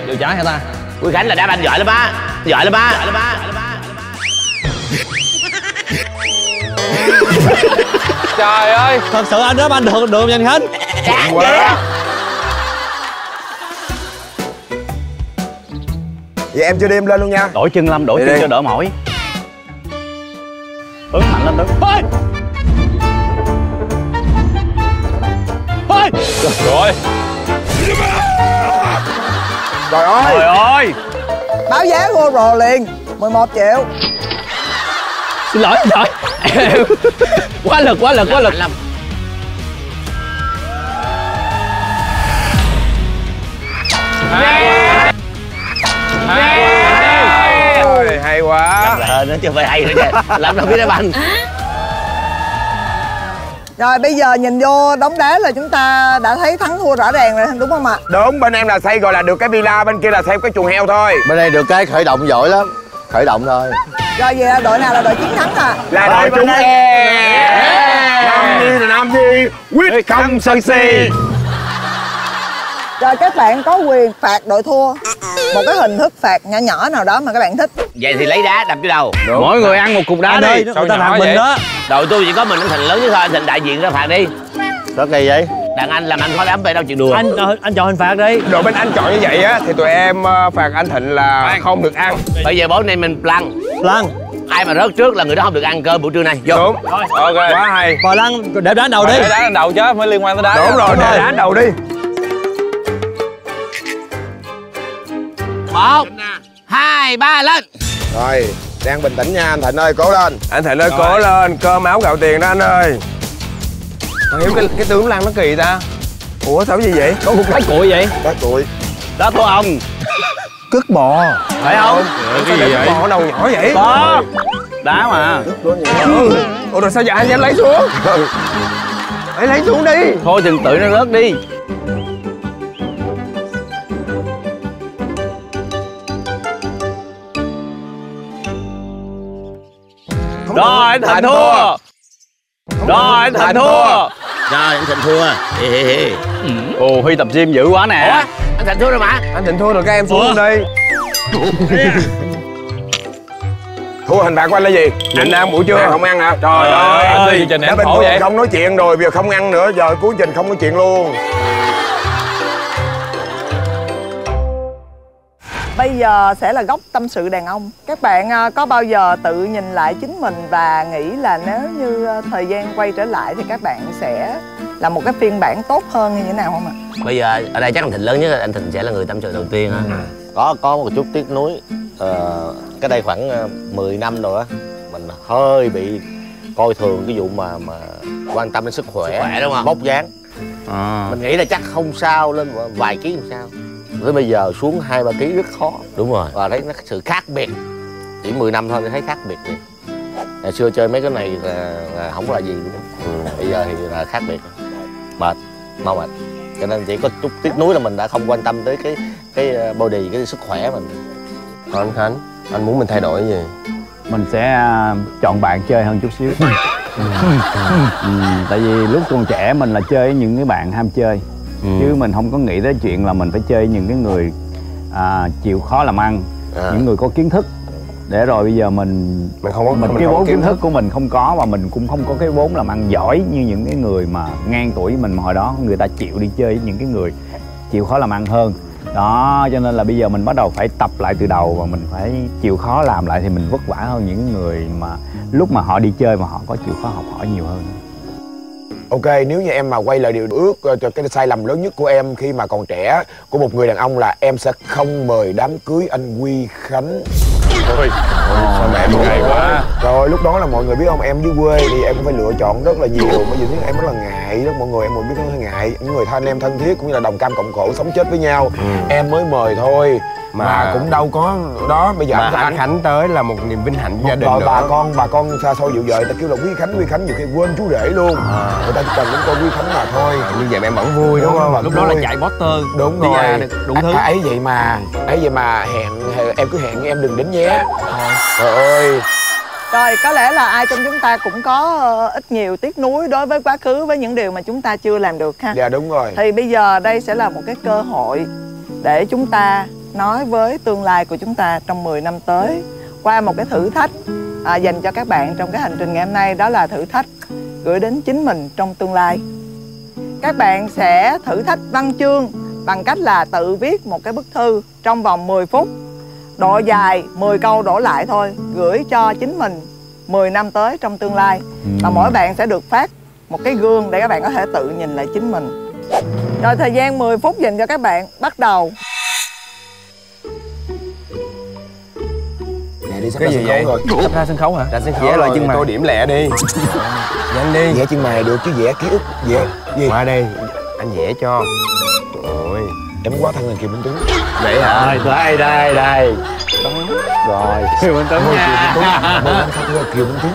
Vô trái hả ta? Quy Khánh là đá banh giỏi lắm á. Giỏi lắm á. Trời ơi. Thật sự anh đá banh được không anh Khánh? Chán quá. Vậy em chưa đi em lên luôn nha. Đổi chân Lâm, đổi chân cho đỡ mỏi. Hướng mạnh lên, Tuấn. Thôi. Thôi. Rồi. Trời ơi. Trời ơi. Báo giá vô rồi liền 11 triệu. Xin lỗi, xin lỗi. Quá lực. Làm. Hay quá. Nó chưa phải hay nữa kìa. Làm đâu biết đá banh. Rồi bây giờ nhìn vô đống đá là chúng ta đã thấy thắng thua rõ ràng rồi, đúng không ạ? Đúng, bên em là xây gọi là được cái villa, bên kia là xây cái chuồng heo thôi. Bên đây được cái khởi động giỏi lắm. Khởi động thôi. Rồi vậy là đội nào là đội chiến thắng à? Là đội chúng em. Nam Nhi là Nam Nhi, quyết không sân si. Rồi các bạn có quyền phạt đội thua một cái hình thức phạt nhỏ nhỏ nào đó mà các bạn thích. Vậy thì lấy đá đập vô đầu. Đúng. Mỗi người ăn một cục đá đi. Người ta phạt mình đó. Đội tôi chỉ có mình anh Thịnh lớn chứ thôi. Anh Thịnh đại diện ra phạt đi. Rất kỳ vậy. Đàn anh làm anh khó lắm, về đâu chịu đùa. Anh chọn hình phạt đi. Đội bên anh chọn như vậy á thì tụi em phạt anh Thịnh là không được ăn. Bây giờ bố nay mình plan. Ai mà rớt trước là người đó không được ăn cơm buổi trưa nay. Vô. Đúng. Ok. Quá hay. Bò lăn để đá đầu đi. Để đá đầu chứ mới liên quan tới đá. Đúng rồi, để đá đầu đi. 1, 2, 3 lên. Rồi, đang bình tĩnh nha anh Thịnh ơi, cố lên. Anh Thịnh ơi, cố lên, cơm áo gạo tiền đó anh ơi. Thằng Hiếu cái tướng lăn nó kỳ ta. Ủa sao gì vậy? Có cục đá cuội vậy? Đá cuội. Đá thua ông. Cứt bò. Phải không? Sao để cái bò đầu nhỏ vậy? Có. Đá mà. Ủa rồi sao giờ anh dám lấy xuống? Hãy lấy xuống đi. Thôi đừng tự nó rớt đi. Rồi anh Thịnh thua. Rồi anh Thịnh thua. Rồi anh Thịnh thua. Ồ Huy tập gym dữ quá nè. Ủa? Anh Thịnh thua rồi mà. Anh Thịnh thua rồi các em xuống luôn đi. Thua hình phạt của anh là gì? Anh ăn buổi trưa. Anh không ăn hả? Trời ơi. Chương trình Đã em bình khổ thường vậy. không nói chuyện rồi, bây giờ không ăn nữa, giờ cuối trình không nói chuyện luôn. Bây giờ sẽ là góc tâm sự đàn ông. Các bạn có bao giờ tự nhìn lại chính mình và nghĩ là nếu như thời gian quay trở lại thì các bạn sẽ là một cái phiên bản tốt hơn hay như thế nào không ạ? Bây giờ ở đây chắc anh Thịnh lớn nhất, anh Thịnh sẽ là người tâm sự đầu tiên á. Có một chút tiếc nuối. Cái đây khoảng 10 năm rồi á, mình hơi bị coi thường cái vụ mà quan tâm đến sức khỏe đúng không? Vóc dáng. Mình nghĩ là chắc không sao, lên vài ký không sao. Tới bây giờ xuống 2-3 ký rất khó. Đúng rồi. Và thấy nó sự khác biệt. Chỉ 10 năm thôi thì thấy khác biệt liền. Ngày xưa chơi mấy cái này là không có là gì luôn. Bây giờ thì là khác biệt. Mệt, mau mệt. Cho nên chỉ có chút tiếc nuối là mình đã không quan tâm tới cái body, cái sức khỏe mình. Còn anh Khánh, anh muốn mình thay đổi gì? Mình sẽ chọn bạn chơi hơn chút xíu. Tại vì lúc còn trẻ mình là chơi với những cái bạn ham chơi. Chứ mình không có nghĩ tới chuyện là mình phải chơi với những cái người chịu khó làm ăn, những người có kiến thức. Để rồi bây giờ mình không có cái vốn kiến thức của mình không có, và mình cũng không có cái vốn làm ăn giỏi như những cái người mà ngang tuổi mình mà hồi đó người ta chịu đi chơi với những cái người chịu khó làm ăn hơn. Đó, cho nên là bây giờ mình bắt đầu phải tập lại từ đầu và mình phải chịu khó làm lại thì mình vất vả hơn những người mà lúc mà họ đi chơi mà họ có chịu khó học hỏi nhiều hơn. Ok, nếu như em mà quay lại điều ước cho cái sai lầm lớn nhất của em khi mà còn trẻ của một người đàn ông là em sẽ không mời đám cưới anh Huy Khánh. Ôi, sao mẹ em ngại quá. Rồi lúc đó là mọi người biết không, em dưới quê thì em cũng phải lựa chọn rất là nhiều. Bây giờ em rất là ngại đó, mọi người em biết hơi ngại. Những người anh em thân thiết cũng như là đồng cam cộng khổ sống chết với nhau, em mới mời thôi. Mà cũng đâu có đó. Bây giờ mà anh Khánh tới là một niềm vinh hạnh gia đình rồi nữa. bà con xa xôi dịu dời, ta kêu là Huy Khánh nhiều khi quên chú rể luôn. Người ta chỉ cần đến con Huy Khánh mà thôi. Như vậy em vẫn vui đúng không? Lúc đó là chạy poster. Đúng rồi, đủ thứ. Ấy vậy mà em cứ hẹn em đừng đến nhé. Trời ơi. Rồi có lẽ là ai trong chúng ta cũng có ít nhiều tiếc nuối đối với quá khứ, với những điều mà chúng ta chưa làm được ha. Dạ đúng rồi. Thì bây giờ đây sẽ là một cái cơ hội để chúng ta nói với tương lai của chúng ta trong 10 năm tới qua một cái thử thách dành cho các bạn trong cái hành trình ngày hôm nay. Đó là thử thách gửi đến chính mình trong tương lai. Các bạn sẽ thử thách văn chương bằng cách là tự viết một cái bức thư trong vòng 10 phút, độ dài 10 câu đổ lại thôi, gửi cho chính mình 10 năm tới trong tương lai. Và mỗi bạn sẽ được phát một cái gương để các bạn có thể tự nhìn lại chính mình. Rồi thời gian 10 phút dành cho các bạn, bắt đầu. Đi sắp ra sân khấu rồi. Sắp ra sân khấu hả? Ra sân khấu vẽ rồi, chân mày. tôi điểm lẹ đi. Nhanh đi. Vẽ chân mày được chứ vẽ ký ức vẽ gì? Qua đây, anh vẽ cho. Trời, em quá thân là Kiều Minh Tuấn. Vậy hả? Đây. Rồi, Kiều Minh Tuấn nha. Mời anh khách là Kiều Minh Tuấn.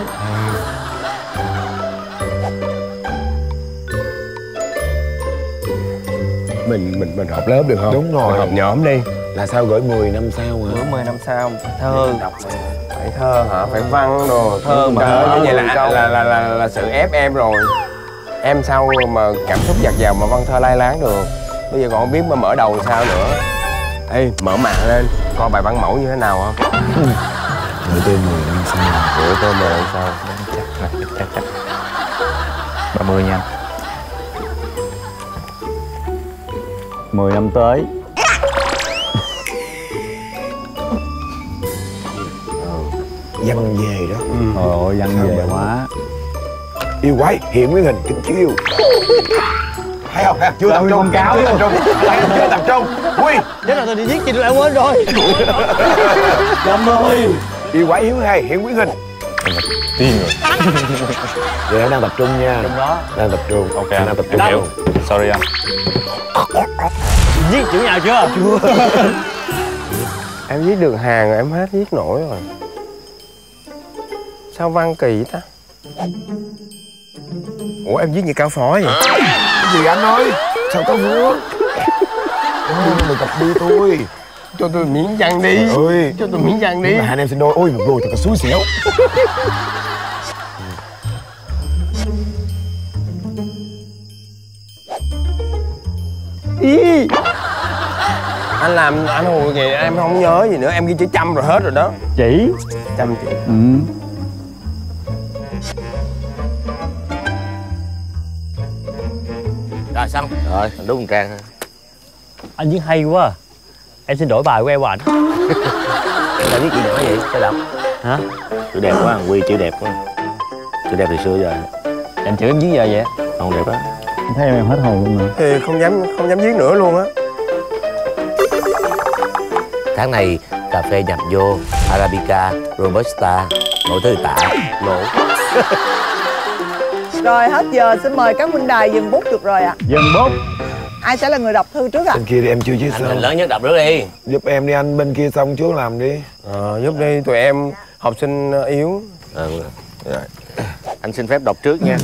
Mình họp lớp được không? Đúng rồi. Mình họp nhóm đi. Là sao gửi 10 năm sau hả? Gửi 10 năm sau. Thơ. Phải thơ hả? Phải văn đồ. Thơ mà. Trời ơi, như vậy là sự ép em rồi. Em sao mà cảm xúc dạt dào mà văn thơ lai láng được. Bây giờ còn không biết mà mở đầu sao nữa. Ê, mở mạng lên, coi bài văn mẫu như thế nào không? Gửi tôi 10 năm sau. Gửi tôi 10 năm sau. Chắc. 30 nha. 10 năm tới. Văn về đó. Ồ, văn về quá. Yêu quái, hiện nguyên hình, kính chiêu. Thấy không? Chưa tập trung. Chưa tập trung. Quy. Chết rồi, tôi đi giết chị lại quên rồi. 50. Yêu quái hiếu hay, hiện nguyên hình. Tiên rồi. Vậy em đang tập trung nha. Trong đó. Đang tập trung. Ok, đang tập trung. hiểu. Sorry anh. Viết chữ nào chưa? Chưa. Em viết được hàng rồi, em hết viết nổi rồi. Sao văn kỳ ta? Ủa em viết như Cao Phó vậy? Cái gì anh ơi? Sao có vướng? Đừng cặp đi tôi. Cho tôi miếng văn đi. Ơi. Cho tôi miếng văn đi. Mà hai anh em sinh đôi. Ôi một đôi thật là xui xẻo. Ý. Anh làm anh hùa kìa, em không nhớ gì nữa, em ghi chữ trăm rồi hết rồi đó. Chỉ. Trăm chữ. Rồi xong. Rồi, đúng một trang. Anh viết hay quá. Em xin đổi bài của em của anh. Em viết gì nữa vậy? Sao đọc? Hả? Chữ đẹp quá, Quy chữ đẹp quá. Chữ đẹp từ xưa giờ. Em chữ em viết giờ vậy? Không đẹp á. Em thấy em hết hồn luôn nữa. Thì không dám viết nữa luôn á. Tháng này cà phê nhập vô Arabica, Robusta, mỗi thứ tạ, nổ. Rồi hết giờ, xin mời các huynh đài dừng bút được rồi ạ. Dừng bút. Ai sẽ là người đọc thư trước ạ? Bên kia thì em chưa chứ sao? Anh lớn nhất đọc trước đi. Giúp em đi anh, bên kia xong trước làm đi. Giúp đi, tụi em học sinh yếu. Rồi. Anh xin phép đọc trước nha.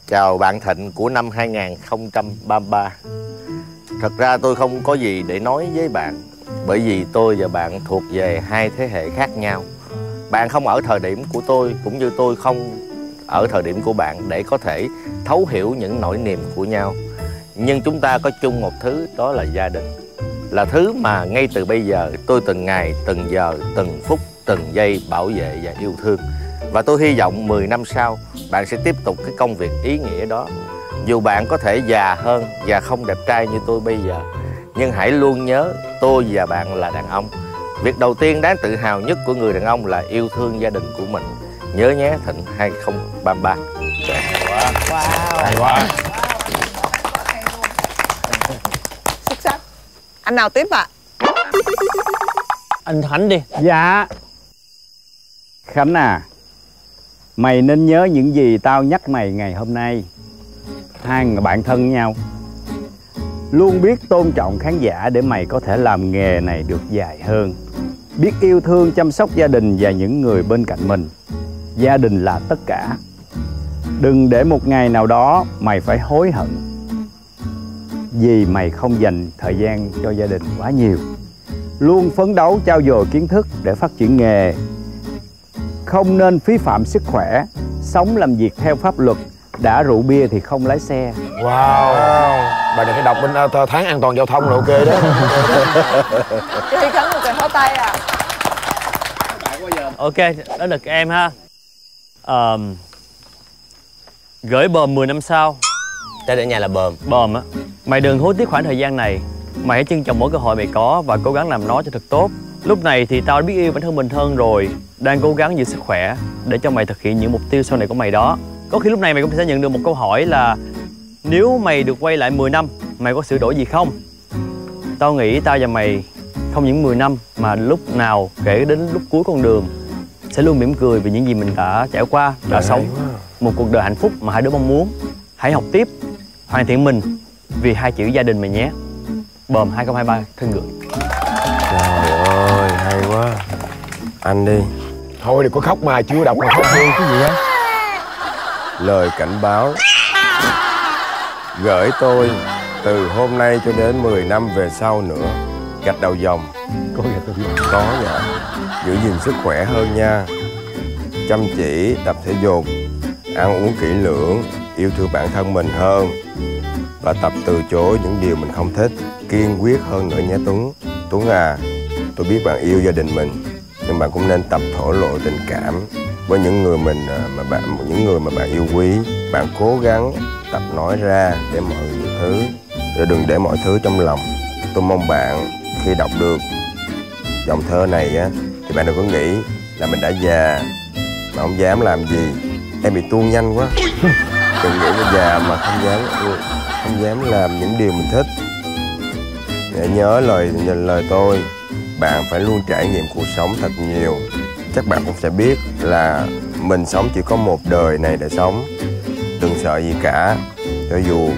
Chào bạn Thịnh của năm 2033. Thật ra tôi không có gì để nói với bạn, bởi vì tôi và bạn thuộc về hai thế hệ khác nhau. Bạn không ở thời điểm của tôi, cũng như tôi không ở thời điểm của bạn để có thể thấu hiểu những nỗi niềm của nhau. Nhưng chúng ta có chung một thứ, đó là gia đình. Là thứ mà ngay từ bây giờ tôi từng ngày, từng giờ, từng phút, từng giây bảo vệ và yêu thương. Và tôi hy vọng 10 năm sau bạn sẽ tiếp tục cái công việc ý nghĩa đó. Dù bạn có thể già hơn và không đẹp trai như tôi bây giờ, nhưng hãy luôn nhớ tôi và bạn là đàn ông. Việc đầu tiên đáng tự hào nhất của người đàn ông là yêu thương gia đình của mình. Nhớ nhé, Thịnh 2033. Hay quá. Xuất sắc. Anh nào tiếp ạ? Anh Khánh đi. Dạ. Khánh à, mày nên nhớ những gì tao nhắc mày ngày hôm nay. Hai người bạn thân nhau, luôn biết tôn trọng khán giả để mày có thể làm nghề này được dài hơn. Biết yêu thương chăm sóc gia đình và những người bên cạnh mình. Gia đình là tất cả. Đừng để một ngày nào đó mày phải hối hận vì mày không dành thời gian cho gia đình quá nhiều. Luôn phấn đấu trau dồi kiến thức để phát triển nghề. Không nên phí phạm sức khỏe. Sống làm việc theo pháp luật. Đã rượu bia thì không lái xe. Wow. Bà này phải đọc bên tháng an toàn giao thông là ok đó. Chị Khánh một tràng pháo tay à. Ok, đó được em ha. Gửi bờm 10 năm sau. Tên ở nhà là bờm. Bờm á. Mày đừng hối tiếc khoảng thời gian này. Mày hãy trân trọng mỗi cơ hội mày có và cố gắng làm nó cho thật tốt. Lúc này thì tao đã biết yêu bản thân mình hơn rồi, đang cố gắng giữ sức khỏe để cho mày thực hiện những mục tiêu sau này của mày đó. Có khi lúc này mày cũng sẽ nhận được một câu hỏi là nếu mày được quay lại 10 năm, mày có sửa đổi gì không? Tao nghĩ tao và mày không những 10 năm mà lúc nào kể đến lúc cuối con đường sẽ luôn mỉm cười vì những gì mình đã trải qua, đã sống một cuộc đời hạnh phúc mà hai đứa mong muốn. Hãy học tiếp, hoàn thiện mình vì hai chữ gia đình mày nhé. Bờm 2023 thân gửi. Trời ơi, hay quá. Anh đi. Thôi đừng có khóc mà, chưa đọc mà khóc đi. Cái gì á? Lời cảnh báo gửi tôi từ hôm nay cho đến 10 năm về sau nữa. Gạch đầu dòng. Có gạch đầu dòng. Có dạ. Giữ gìn sức khỏe hơn nha. Chăm chỉ, tập thể dục, ăn uống kỹ lưỡng, yêu thương bản thân mình hơn và tập từ chối những điều mình không thích. Kiên quyết hơn nữa nhé Tuấn. Tuấn à, tôi biết bạn yêu gia đình mình, nhưng bạn cũng nên tập thổ lộ tình cảm với những người mà bạn yêu quý. Bạn cố gắng tập nói ra để mọi thứ, rồi đừng để mọi thứ trong lòng. Tôi mong bạn khi đọc được dòng thơ này á thì bạn đừng có nghĩ là mình đã già mà không dám làm gì. Em bị tuôn nhanh quá. Đừng nghĩ là già mà không dám làm những điều mình thích. Để nhớ lời tôi, bạn phải luôn trải nghiệm cuộc sống thật nhiều. Chắc bạn cũng sẽ biết là mình sống chỉ có một đời này để sống. Đừng sợ gì cả, cho dù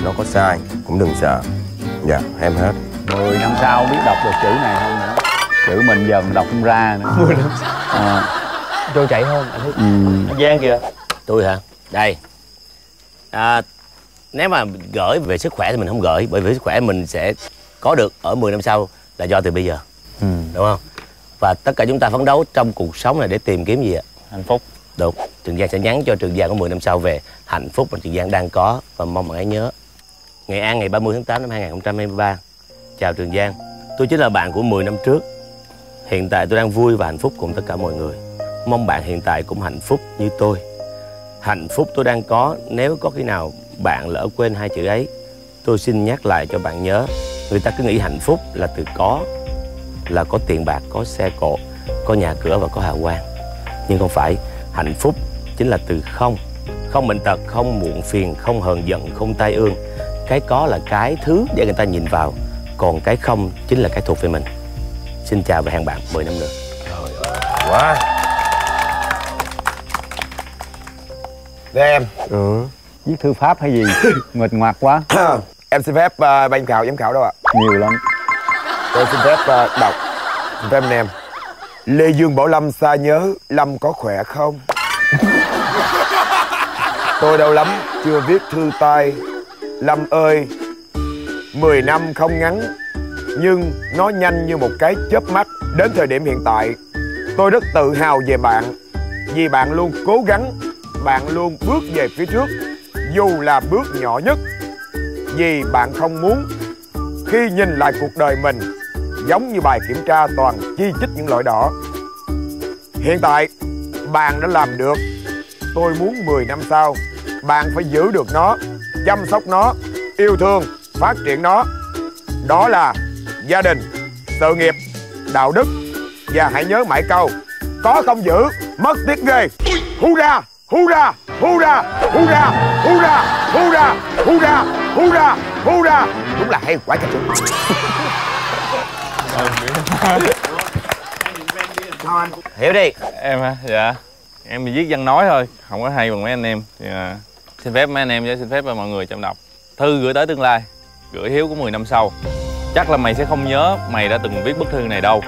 nó có sai cũng đừng sợ. Dạ, em hết. 10 năm sau biết đọc được chữ này không nữa. Chữ mình giờ mình đọc không ra nữa. 10 năm sau. Trôi chảy hơn anh thấy. Giang kìa. Tôi hả? Đây. Nếu mà gửi về sức khỏe thì mình không gửi, bởi vì sức khỏe mình sẽ có được ở 10 năm sau là do từ bây giờ. Đúng không? Và tất cả chúng ta phấn đấu trong cuộc sống này để tìm kiếm gì ạ? Hạnh phúc. Đúng. Trường Giang sẽ nhắn cho Trường Giang có 10 năm sau về hạnh phúc mà Trường Giang đang có, và mong bạn ấy nhớ. Nghệ An ngày 30 tháng 8 năm 2023. Chào Trường Giang. Tôi chính là bạn của 10 năm trước. Hiện tại tôi đang vui và hạnh phúc cùng tất cả mọi người. Mong bạn hiện tại cũng hạnh phúc như tôi. Hạnh phúc tôi đang có, nếu có khi nào bạn lỡ quên hai chữ ấy, tôi xin nhắc lại cho bạn nhớ. Người ta cứ nghĩ hạnh phúc là từ có, là có tiền bạc, có xe cộ, có nhà cửa và có hào quang. Nhưng không phải. Hạnh phúc chính là từ không. Không bệnh tật, không muộn phiền, không hờn giận, không tai ương. Cái có là cái thứ để người ta nhìn vào, còn cái không chính là cái thuộc về mình. Xin chào và hẹn bạn 10 năm nữa. Quá. Đây em. Viết thư pháp hay gì? Nguệch ngoạc quá. Em xin phép ban giám khảo đâu ạ? Nhiều lắm. Tôi xin phép đọc. Xin phép anh em. Lê Dương bảo Lâm xa nhớ, Lâm có khỏe không? Tôi đau lắm, chưa viết thư tay. Lâm ơi, 10 năm không ngắn, nhưng nó nhanh như một cái chớp mắt. Đến thời điểm hiện tại, tôi rất tự hào về bạn. Vì bạn luôn cố gắng, bạn luôn bước về phía trước, dù là bước nhỏ nhất. Vì bạn không muốn khi nhìn lại cuộc đời mình giống như bài kiểm tra toàn chi chít những lỗi đỏ. Hiện tại bạn đã làm được. Tôi muốn 10 năm sau bạn phải giữ được nó, chăm sóc nó, yêu thương, phát triển nó. Đó là gia đình, sự nghiệp, đạo đức. Và hãy nhớ mãi câu: có không giữ, mất tiếc ghê. Hurra, hurra, hurra, hurra, hurra, hurra, hurra, hurra, hurra. Đúng là hay quá trời. Hiểu đi. Em hả? Dạ. Em bị viết văn nói thôi, không có hay bằng mấy anh em. Thì, xin phép mấy anh em với xin phép mọi người trong đọc. Thư gửi tới tương lai, gửi Hiếu của 10 năm sau. Chắc là mày sẽ không nhớ mày đã từng viết bức thư này đâu,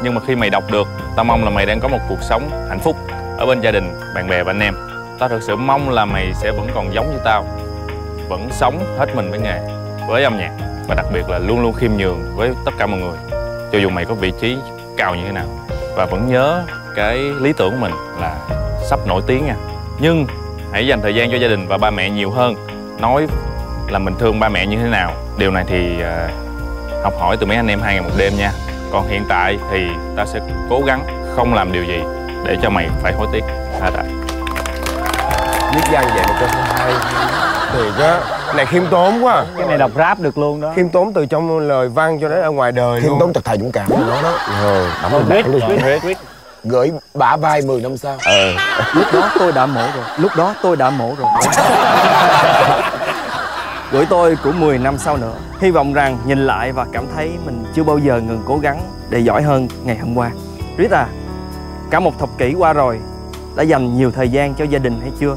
nhưng mà khi mày đọc được, tao mong là mày đang có một cuộc sống hạnh phúc ở bên gia đình, bạn bè và anh em. Tao thực sự mong là mày sẽ vẫn còn giống như tao, vẫn sống hết mình với nghề, với âm nhạc, và đặc biệt là luôn luôn khiêm nhường với tất cả mọi người, cho dù mày có vị trí cao như thế nào. Và vẫn nhớ cái lý tưởng của mình là sắp nổi tiếng nha. Nhưng hãy dành thời gian cho gia đình và ba mẹ nhiều hơn. Nói là mình thương ba mẹ như thế nào, điều này thì học hỏi từ mấy anh em 2 ngày 1 đêm nha. Còn hiện tại thì ta sẽ cố gắng không làm điều gì để cho mày phải hối tiếc. Viết văn vậy mà cho không hay. Thiệt á, Này khiêm tốn quá. Cái này đọc rap được luôn đó. Khiêm tốn từ trong lời văn cho đến ở ngoài đời. Khiêm tốn thật thà dũng cảm của nó đó. Quyết. Gửi bả vai 10 năm sau. Lúc đó tôi đã mổ rồi. Gửi tôi của 10 năm sau nữa. Hy vọng rằng nhìn lại và cảm thấy mình chưa bao giờ ngừng cố gắng để giỏi hơn ngày hôm qua. Rita, cả một thập kỷ qua rồi, đã dành nhiều thời gian cho gia đình hay chưa?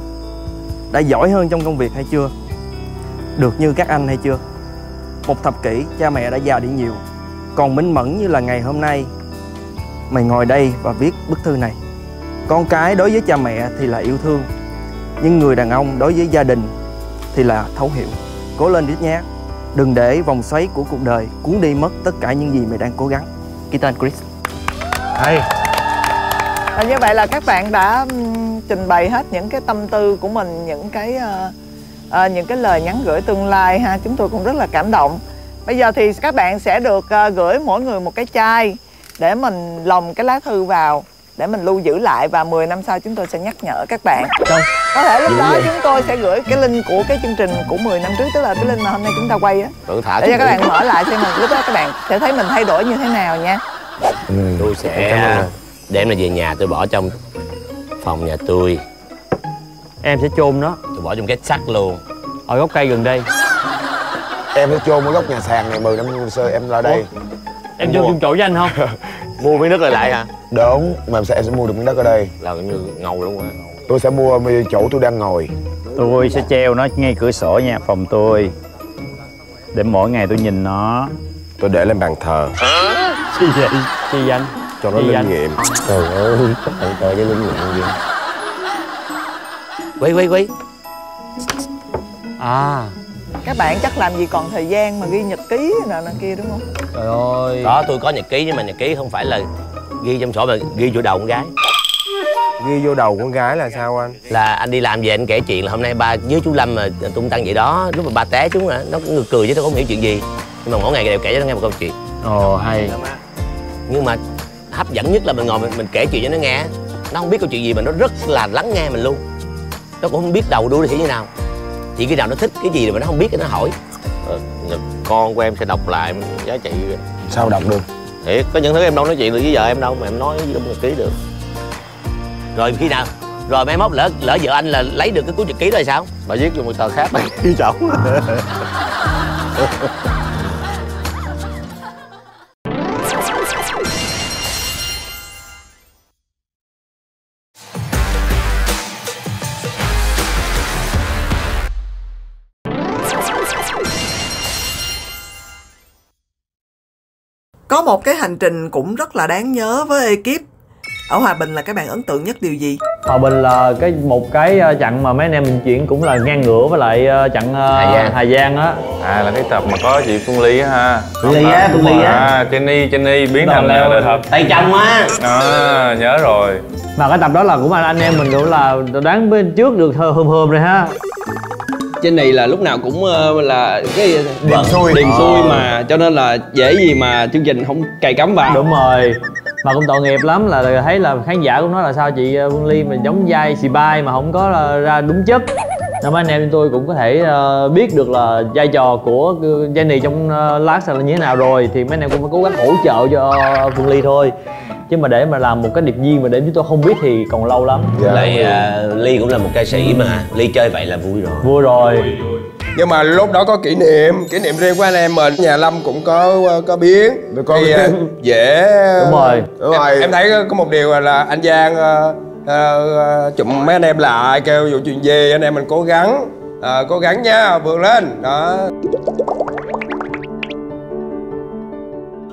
Đã giỏi hơn trong công việc hay chưa? Được như các anh hay chưa? Một thập kỷ cha mẹ đã già đi nhiều, còn minh mẫn như là ngày hôm nay mày ngồi đây và viết bức thư này. Con cái đối với cha mẹ thì là yêu thương, nhưng người đàn ông đối với gia đình thì là thấu hiểu. Cố lên Chris nhé. Đừng để vòng xoáy của cuộc đời cuốn đi mất tất cả những gì mày đang cố gắng. Guitar Chris. Hay. Và như vậy là các bạn đã trình bày hết những cái tâm tư của mình, những cái lời nhắn gửi tương lai ha. Chúng tôi cũng rất là cảm động. Bây giờ thì các bạn sẽ được gửi mỗi người một cái chai để mình lồng cái lá thư vào để mình lưu giữ lại, và 10 năm sau chúng tôi sẽ nhắc nhở các bạn. Có thể lúc đó chúng tôi sẽ gửi cái link của cái chương trình của 10 năm trước, tức là cái link mà hôm nay chúng ta quay á, để cho các bạn mở lại xem mình lúc đó các bạn sẽ thấy mình thay đổi như thế nào nha. Tôi sẽ đem nó về nhà, tôi bỏ trong phòng nhà tôi. Em sẽ chôn nó. Tôi bỏ trong cái sắt luôn. Ở gốc cây gần đây. Em sẽ chôn ở góc nhà sàn này 10 năm sau em ra đây. Em chôn chung chỗ với anh không? Mua miếng đất lại hả? Đúng, mà em sẽ mua được miếng đất ở đây. Là như ngầu luôn á. Tôi sẽ mua chỗ tôi đang ngồi. Tôi sẽ treo nó ngay cửa sổ nhà phòng tôi, để mỗi ngày tôi nhìn nó. Tôi để lên bàn thờ. Chi vậy? Chi vậy? Cho nó linh nghiệm. Trời ơi, bàn thờ với linh nghiệm gì? Quay. Các bạn chắc làm gì còn thời gian mà ghi nhật ký nè kia đúng không? Trời ơi. Có, tôi có nhật ký, nhưng mà nhật ký không phải là ghi trong sổ mà ghi vô đầu con gái. Ghi vô đầu con gái là sao anh? Là anh đi làm về anh kể chuyện là hôm nay ba với chú Lâm mà tung tăng vậy đó, lúc mà ba té chúng nó cũng cười chứ nó không hiểu chuyện gì, nhưng mà mỗi ngày đều kể cho nó nghe một câu chuyện. Ồ hay. Nhưng mà hấp dẫn nhất là mình ngồi mình kể chuyện cho nó nghe, nó không biết câu chuyện gì mà nó rất là lắng nghe mình luôn. Nó cũng không biết đầu đuôi nó như thế nào, thì khi nào nó thích cái gì mà nó không biết thì nó hỏi. Con của em sẽ đọc lại giá trị. Sao đọc được? Thiệt, có những thứ em đâu nói chuyện được với vợ em đâu mà em nói trong nhật ký được. Rồi khi nào rồi mai mốt lỡ vợ anh là lấy được cái cuốn nhật ký đó là sao? Bà viết vô một tờ khác bà ghi chổng. Có một cái hành trình cũng rất là đáng nhớ với ekip. Ở Hòa Bình là các bạn ấn tượng nhất điều gì? Hòa Bình là một cái chặng mà mấy anh em mình chuyển cũng là ngang ngửa với lại chặng Hà Giang á. À là cái tập mà có chị Phương Ly á ha. Phương Ly á. À Jenny biến thành đời thật. Tay trong á. Nhớ rồi. Mà cái tập đó là cũng anh em mình cũng là đoán bên trước được hôm rồi ha. Trên này là lúc nào cũng là cái điềm xui mà, cho nên là dễ gì mà chương trình không cài cắm vào. Đúng rồi. Mà cũng tội nghiệp lắm, là thấy là khán giả cũng nói là sao chị Phương Ly mình giống vai xì bai mà không có ra đúng chất. Nên mấy anh em tôi cũng có thể biết được là vai trò của Jenny trong lát sẽ là như thế nào rồi, thì mấy anh em cũng phải cố gắng hỗ trợ cho Phương Ly thôi. Chứ mà để mà làm một cái điệp viên mà để chúng tôi không biết thì còn lâu lắm. Lại Ly cũng là một ca sĩ mà Ly chơi vậy là vui rồi. Vui rồi. Nhưng mà lúc đó có kỷ niệm riêng của anh em mình. Nhà Lâm cũng có biến thì dễ. Đúng rồi. Em thấy có một điều là anh Giang chụm mấy anh em lại kêu vụ chuyện gì anh em mình cố gắng nha, vươn lên đó.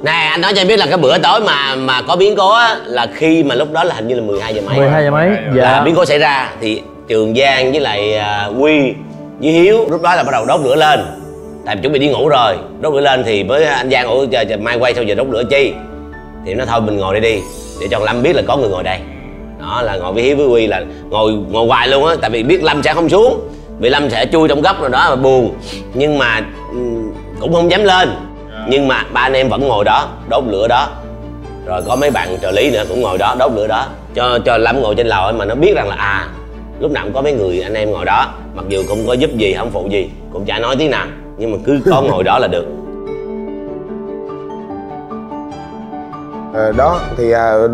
Nè anh nói cho em biết là cái bữa tối mà có biến cố á, là khi mà lúc đó là hình như là 12 giờ mấy. 12 giờ mấy. Dạ. Là biến cố xảy ra thì Trường Giang với lại Quy với Hiếu lúc đó là bắt đầu đốt lửa lên, tại chuẩn bị đi ngủ rồi. Đốt lửa lên thì với anh Giang ngủ mai quay sao giờ đốt lửa chi, thì nó thôi mình ngồi đây đi để cho Lâm biết là có người ngồi đây. Đó là ngồi với Hiếu với Quy là ngồi hoài luôn á, tại vì biết Lâm sẽ không xuống, vì Lâm sẽ chui trong góc rồi đó mà buồn, nhưng mà cũng không dám lên. Nhưng mà ba anh em vẫn ngồi đó đốt lửa đó, rồi có mấy bạn trợ lý nữa cũng ngồi đó đốt lửa đó, cho Lâm ngồi trên lầu mà nó biết rằng là lúc nào cũng có mấy người anh em ngồi đó, mặc dù không có giúp gì không phụ gì, cũng chả nói tiếng nào, nhưng mà cứ có ngồi đó là được. Đó thì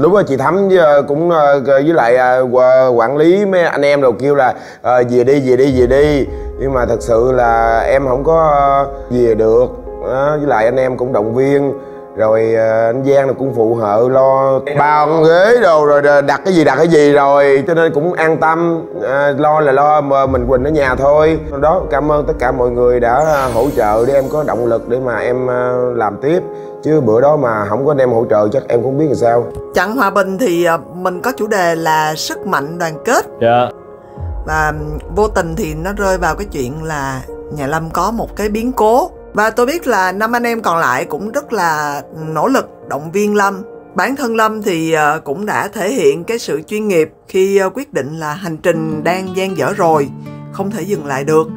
lúc đó chị Thắm cũng với lại quản lý mấy anh em rồi kêu là về đi, nhưng mà thật sự là em không có về được. Với lại anh em cũng động viên, rồi anh Giang là cũng phụ hợ lo bàn ghế đồ, rồi đặt cái gì rồi, cho nên cũng an tâm. Lo là lo mà mình Quỳnh ở nhà thôi. Đó, cảm ơn tất cả mọi người đã hỗ trợ để em có động lực để mà em làm tiếp, chứ bữa đó mà không có anh em hỗ trợ chắc em cũng biết làm sao. Chặng hòa bình thì mình có chủ đề là sức mạnh đoàn kết. Và vô tình thì nó rơi vào cái chuyện là nhà Lâm có một cái biến cố. Và tôi biết là 5 anh em còn lại cũng rất là nỗ lực động viên Lâm. Bản thân Lâm thì cũng đã thể hiện cái sự chuyên nghiệp khi quyết định là hành trình đang dang dở rồi, không thể dừng lại được.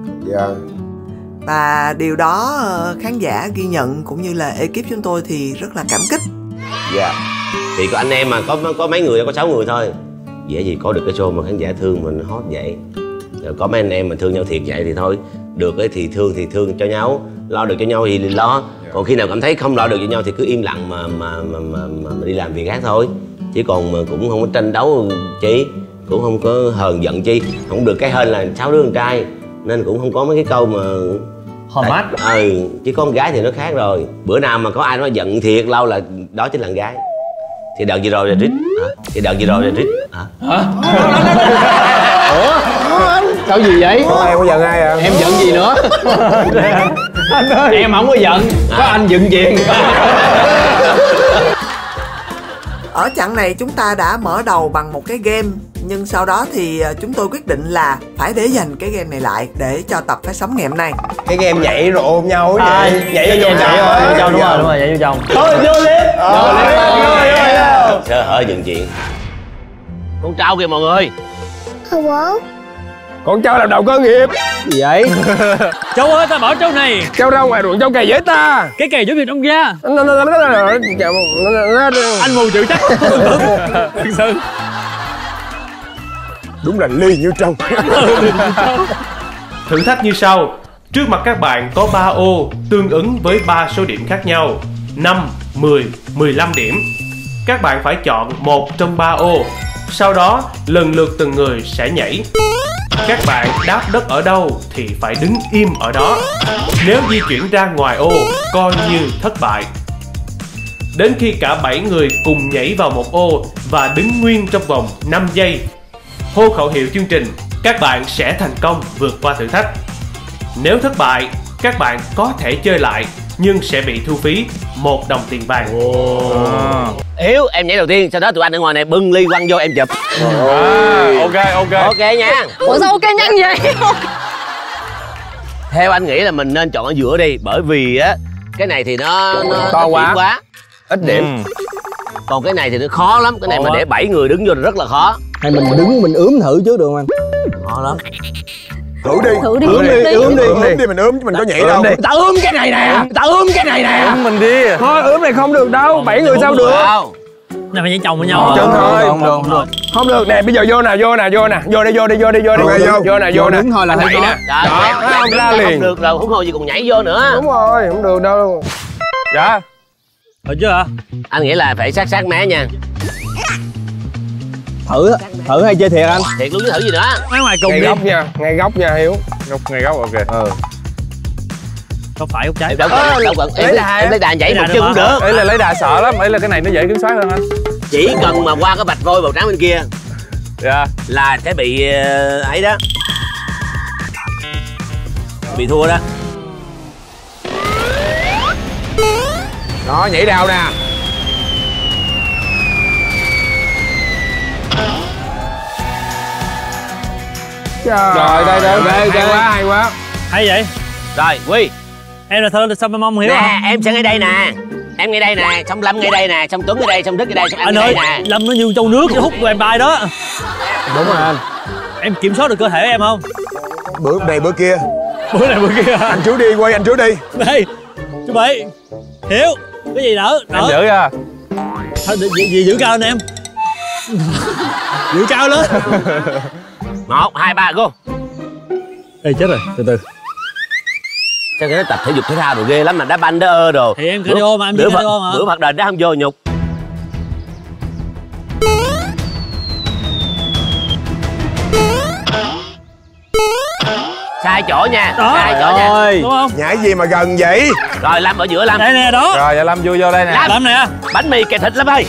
Và điều đó khán giả ghi nhận cũng như là ekip chúng tôi thì rất là cảm kích. Thì có anh em mà có mấy người, có 6 người thôi, dễ gì có được cái show mà khán giả thương mình hot vậy. Rồi có mấy anh em mà thương nhau thiệt vậy thì thôi, được ấy thì thương cho nhau, lo được cho nhau thì lo. Còn khi nào cảm thấy không lo được cho nhau thì cứ im lặng mà đi làm việc khác thôi. Chứ còn mà cũng không có tranh đấu chi, cũng không có hờn giận chi. Không được cái hên là 6 đứa con trai nên cũng không có mấy cái câu mà hòn mát. Chứ con gái thì nó khác rồi. Bữa nào mà có ai nói giận thiệt lâu là đó chính là con gái. Thì đợt gì rồi là Trích hả? Ủa? Sao gì vậy? Em có giận ai à? Em giận gì nữa? Anh ơi, em không có giận, có anh giận chuyện. Ở chặng này chúng ta đã mở đầu bằng một cái game, nhưng sau đó thì chúng tôi quyết định là phải để dành cái game này lại để cho tập Phát Sóng ngày hôm nay. Cái game nhảy rồi ôm nhau ấy vậy. Nhảy vô chồng. Đúng rồi, nhảy vô chồng. Thôi vô lên. Sơ hở dừng chuyện. Con trâu kìa mọi người. Bố. Con trâu làm đầu cơ nghiệp. Gì vậy? Châu ơi, ta bỏ trâu này. Trâu ra ngoài ruộng trâu cày với ta. Cái cày giúp việc trong gia. Anh mù chữ chắc. Thật sự. Đúng là ly như trâu. Thử thách như sau. Trước mặt các bạn có 3 ô tương ứng với 3 số điểm khác nhau: 5, 10, 15 điểm. Các bạn phải chọn một trong 3 ô. Sau đó lần lượt từng người sẽ nhảy. Các bạn đáp đất ở đâu thì phải đứng im ở đó. Nếu di chuyển ra ngoài ô coi như thất bại. Đến khi cả 7 người cùng nhảy vào một ô và đứng nguyên trong vòng 5 giây, hô khẩu hiệu chương trình, các bạn sẽ thành công vượt qua thử thách. Nếu thất bại, các bạn có thể chơi lại nhưng sẽ bị thu phí 1 đồng tiền vàng. Hiếu, em nhảy đầu tiên, sau đó tụi anh ở ngoài này bưng ly quăng vô em chụp. Ok nha. Ủa sao ok nhanh vậy? Theo anh nghĩ là mình nên chọn ở giữa đi, bởi vì á cái này thì nó to quá, ít điểm. Còn cái này thì nó khó lắm, cái này mà để 7 người đứng vô là rất là khó. Hay mình đứng mình ướm thử trước được không anh? Khó lắm. Thử đi. Ướm đi Mình ướm chứ mình có nhảy đâu. Ta ướm cái này nè. Ướm mình đi. Thôi ướm này không được đâu, 7 người sao được. Này phải nhảy chồng với nhau. Chân thôi. Không được nè, bây giờ vô nè. Vô nè. Đứng thôi là nhảy nè. Đó, không ra liền. Không được rồi, huống hồ gì còn nhảy vô nữa. Đúng rồi, không được đâu. Dạ. Được chưa hả? Anh nghĩ là phải sát má nha. Thử hay chơi thiệt anh? Thiệt luôn chứ thử gì nữa. Ngay ngoài cùng đi. Ngay góc nha Hiếu. Ngay góc ok. Góc phải góc trái. Em lấy đà nhảy một chân cũng được. Ấy là lấy đà sợ lắm, ấy là cái này nó dễ kiểm soát hơn anh. Chỉ cần mà qua cái vạch vôi màu trắng bên kia là sẽ bị ấy đó. Bị thua đó. Đó, nhảy đào nè. Rồi đây hay quá. Hay vậy. Rồi Quy, em là thơ sao mong Hiếu nè, em sẽ ngay đây nè. Em ngay đây nè, xong Lâm ngay đây nè, xong Tuấn ngay đây, xong Đức ngay đây, xong anh ngay đây nè. Lâm nó như trâu nước nó hút của em bay đó. Đúng rồi anh. Em kiểm soát được cơ thể em không? Bữa này bữa kia. Bữa này bữa kia. Anh trước đi, quay anh trước đi. Đây, chú Bảy, Hiếu, cái gì đỡ? Em giữ ra. Gì giữ cao lên em. Giữ cao lên. 1, 2, 3, go. Ê chết rồi, từ từ. Sao cái tập thể dục thể thao rồi ghê lắm mà đá banh đá đồ. Thì em cardio mà, em biết cardio mà. Bữa Phật đền đá không vô nhục. Sai chỗ nha, sai chỗ nha. Đúng không? Nhảy gì mà gần vậy? Rồi Lâm ở giữa Lâm. Đây nè đó. Rồi dạ Lâm vui vô đây nè. Lâm nè. Bánh mì kẹp thịt Lâm ơi.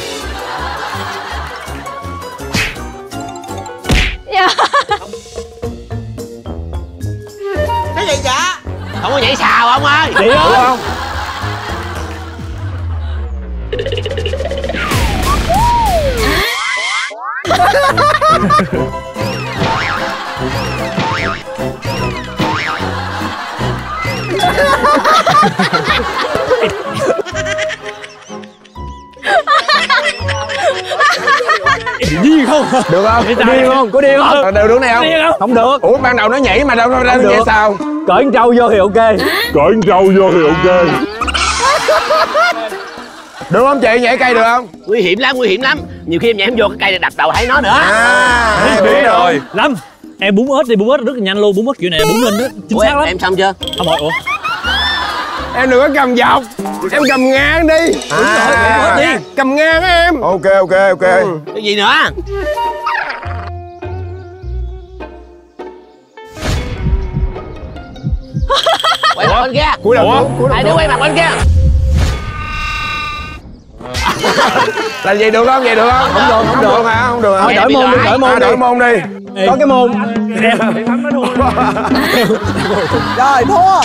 Cái gì vậy? Không có nhảy xào ông ơi. Đi không? Đi không? Được không? Đi không? Có đi không? Được đứng này không? Không được. Ủa ban đầu nó nhảy mà đâu ra nghe sao? Cởi con trâu vô thì ok. Cởi con trâu vô thì ok. Được không chị? Nhảy cây được không? Nguy hiểm lắm. Nhiều khi em nhảy không vô cái cây này đập đầu thấy nó nữa. Biết rồi. Lâm, em búng ớt đi, búng ớt rất là nhanh luôn, búng ớt kiểu này búng lên đó, chính xác lắm. Em xong chưa? Không rồi, ủa? Em đừng có cầm dọc, em cầm ngang đi. Đúng rồi, búng ớt đi. Cầm ngang á em. Ok. Cái gì nữa? Quay mặt bên kia. Cúi đầu. Hai đứa quay mặt bên kia. Là vậy được không? Không được hả? Không được hả? Thôi đổi môn đi. Có cái môn. Rồi thua.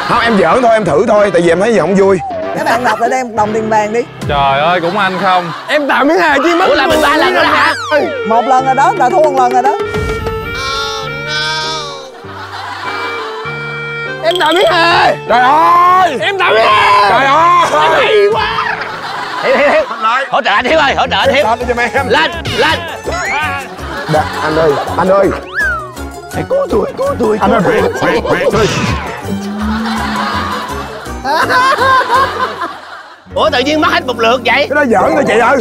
Không, em giỡn thôi, em thử thôi, tại vì em thấy gì không vui. Các bạn đọc lại đây 1 đồng tiền vàng đi. Trời ơi, cũng anh không. Em tạo miếng hài chi mất. Ủa là mình 3 lần rồi đó hả? 1 lần rồi đó, là thua 1 lần rồi đó. Em tạo miếng hài. Trời ơi. Em tạo miếng hài. Trời ơi. Hay quá. Hiếu. Hỗ trợ anh Hiếu ơi, hỗ trợ anh Hiếu. Lên. Dạ, anh ơi. Hãy cứu tôi. Anh ơi. Ủa tự nhiên mất hết một lượt vậy? Cái đó giỡn thôi chị ơi.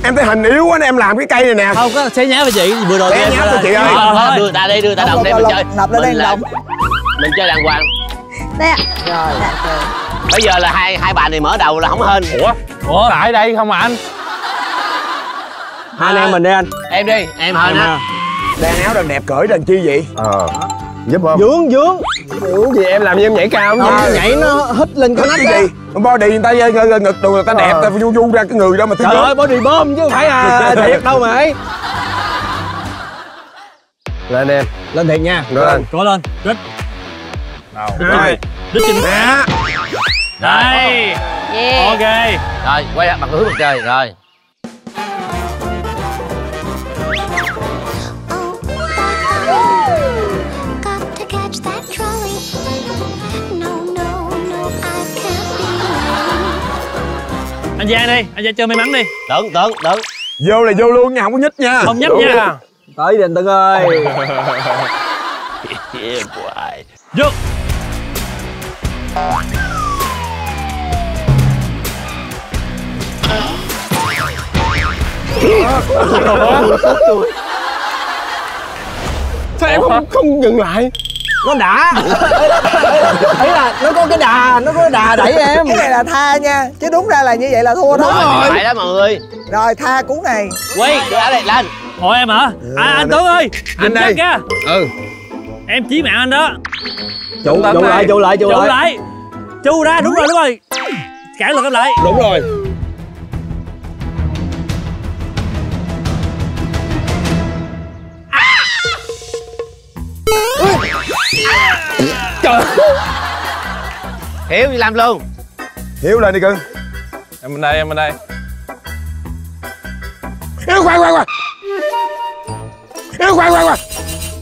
Em thấy hình yếu quá nên em làm cái cây này nè. Không có xé nhá với chị, vừa rồi xé nhá với chị ơi. Đưa ta đi, đưa ta đồng để mình chơi. Nộp lại đây đồng. Mình chơi đàng hoàng. Đây ạ. Rồi. Bây giờ là hai bà này mở đầu là không hên. Ủa lại đây không mà anh? Hai anh em mình đi anh. Em đi, em hên á. Đàn áo đàn đẹp cởi đàn chi vậy? Giúp không? Vướng gì em làm như em nhảy cao không? Nhảy nó hít lên cái nách cái gì? Body người ta ngực đồ người ta đẹp, ta vu ra cái người đó mà trời ơi body bơm chứ không phải thiệt đâu mà ấy. Lên em. Lên thiệt nha. Lên. Có lên. Rít. Nào. Rồi. Rít trên nè. Đây. Ok. Rồi, quay lại bằng hướng mặt trời rồi. Anh Giang đi, anh Giang chơi may mắn đi. Tưởng. Vô là vô luôn nha, không có nhích nha. Không nhích nha. Tới Đình Tân ơi. Vô. Sao em không dừng lại? Nó đã. Ấy là nó có cái đà đẩy em. Cái này là tha nha, chứ đúng ra là như vậy là thua đó. Rồi, phải đó mọi người. Rồi tha cú này. Quy, đưa áo này lên. Hỏi em hả? Anh Tuấn ơi. Anh đây. Kìa. Em chí mạng anh đó. Trụ lại. Chu ra, đúng rồi. Cản lực em lại. Đúng rồi. Trời. Hiếu đi làm luôn. Hiếu lên đi cưng. Em bên đây. Hiếu khoan. Hiếu khoan.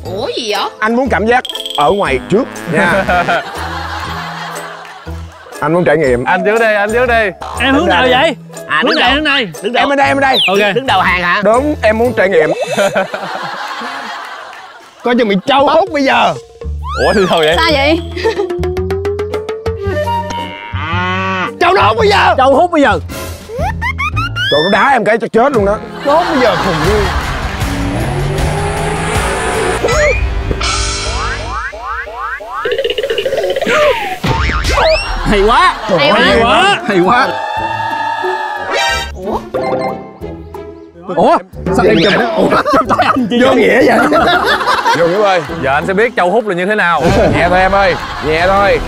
Ủa gì vậy? Anh muốn cảm giác ở ngoài trước nha. Anh muốn trải nghiệm. Anh trước đi. Em hướng nào vậy? Hướng này. Em bên đây. Ok. Đứng đầu hàng hả? Đúng, em muốn trải nghiệm. Coi chừng bị trâu hút bây giờ. Ủa thì sao vậy? Sao vậy? Trâu nó hút bây giờ. Trâu hút bây giờ. Trời nó đá em cái cho chết luôn đó. Nó hút bây giờ khùng đi. Hay quá. Hay quá. Hay quá. Hay quá. Ủa sao em chụp? Ủa tay anh chi vô nghĩa vậy? Vô Nghĩa ơi, Giờ anh sẽ biết châu hút là như thế nào. nhẹ thôi em ơi, nhẹ thôi.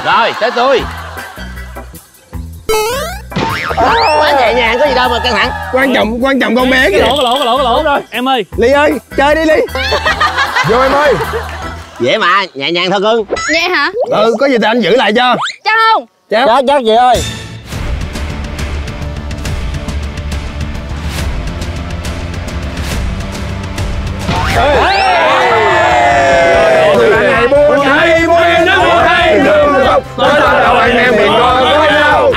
Rồi tới tôi. Quá nhẹ nhàng, có gì đâu mà căng thẳng. Quan trọng con bé kìa. Cái lỗ rồi. Em ơi. Ly ơi, chơi đi Ly. Vô em ơi. Dễ mà, nhẹ nhàng thôi cưng. Nhẹ hả? Ừ, có gì thì anh giữ lại cho. Chắc không? Chắc vậy ơi. Ngày buồn hay buồn nó buồn hay đường không có đâu anh em mình còn có nhau.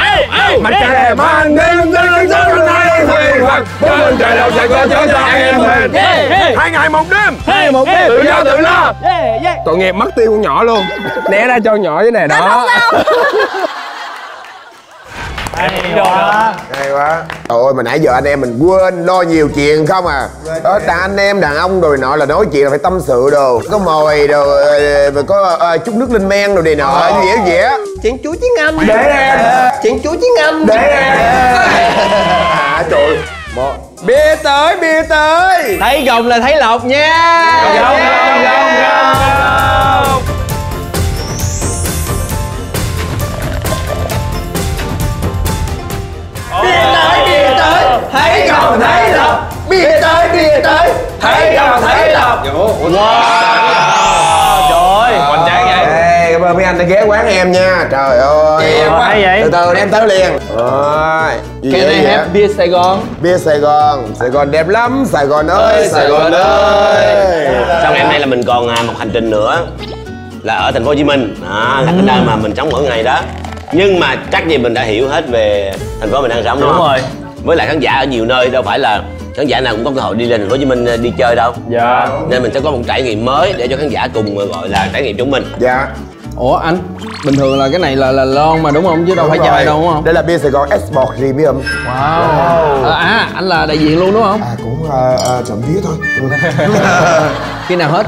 Mặt trời mang đêm đến giấc nay huyền hoặc bốn bên trời đâu sẽ có chớ cho anh em mình. 2 ngày 1 đêm, tự do tự lo. Tội nghiệp mất tiêu con nhỏ luôn. Né ra cho con nhỏ cái này đó. Hay quá. Trời ơi mà nãy giờ anh em mình quên lo nhiều chuyện không à. Đó đàn anh em đàn ông rồi nọ là nói chuyện là phải tâm sự đồ. Có mồi đồ, có chút nước lên men đồ này nọ. Dễ. Chuyện chuối tiếng Anh. Để em. Chuyện chuối tiếng Anh. Để em. Trời. Bia tới. Thấy gồng là thấy lộc nha. Gồng. Bia tới, thấy gồng thấy lộc. Bia tới, thấy gồng thấy lộc. Trời hoành tráng vậy. Ê, cảm ơn mấy anh đã ghé quán em nha. Trời ơi. Hay vậy. Từ từ em tới liền. Rồi. Cái này hết bia Sài Gòn. Bia Sài Gòn đẹp lắm. Sài Gòn ơi. Sau ngày hôm nay là mình còn một hành trình nữa là ở thành phố Hồ Chí Minh. Đó, là cái nơi mà mình sống mỗi ngày đó. Nhưng mà chắc gì mình đã hiểu hết về thành phố mình đang sống. Đúng rồi. Với lại khán giả ở nhiều nơi, đâu phải là khán giả nào cũng có cơ hội đi lên thành phố Hồ Chí Minh đi chơi đâu. Dạ. Nên mình sẽ có một trải nghiệm mới để cho khán giả cùng gọi là trải nghiệm chúng mình. Dạ. Ủa anh, bình thường là cái này là lon mà đúng không? Chứ đâu phải chai đâu đúng không? Đây là bia Sài Gòn Export Premium. Wow. Anh là đại diện luôn đúng không? Cũng trộm vía thôi. Khi nào hết?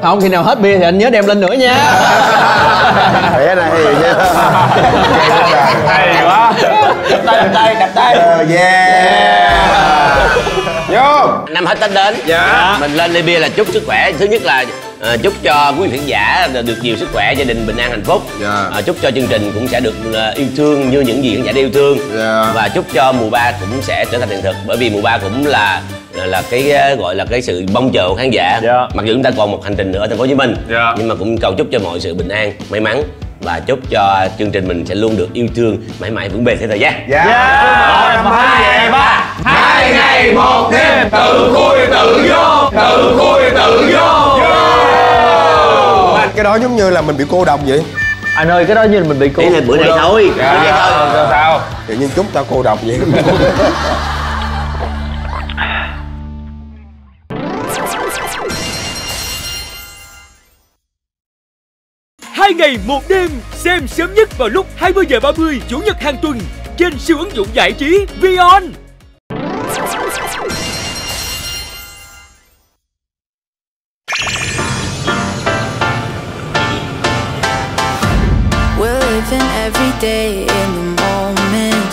Không, khi nào hết bia thì anh nhớ đem lên nữa nha. Thế này nha. Hay quá. Đập tay. Yeah. Vô. Năm hết Tết đến. Dạ. Mình lên ly bia là chúc sức khỏe. Thứ nhất là chúc cho quý vị khán giả được nhiều sức khỏe, gia đình bình an hạnh phúc. Chúc cho chương trình cũng sẽ được yêu thương như những gì khán giả đã yêu thương. Và chúc cho mùa 3 cũng sẽ trở thành hiện thực, bởi vì mùa 3 cũng là cái gọi là cái sự mong chờ của khán giả. Mặc dù chúng ta còn một hành trình nữa ở thành phố Hồ Chí Minh, nhưng mà cũng cầu chúc cho mọi sự bình an, may mắn và chúc cho chương trình mình sẽ luôn được yêu thương mãi mãi vững bền theo thời gian. Rồi 5, 2, 3. 2 ngày 1 đêm, tự khui tự vô. Cái đó giống như là mình bị cô độc vậy. Anh ơi, cái đó như là mình bị cô. Ý là bữa nay thôi. Sao? Tự nhiên chúng ta cô độc vậy. 2 ngày 1 đêm, xem sớm nhất vào lúc 20h30 Chủ nhật hàng tuần trên siêu ứng dụng giải trí Vion. We're living every day in the moment,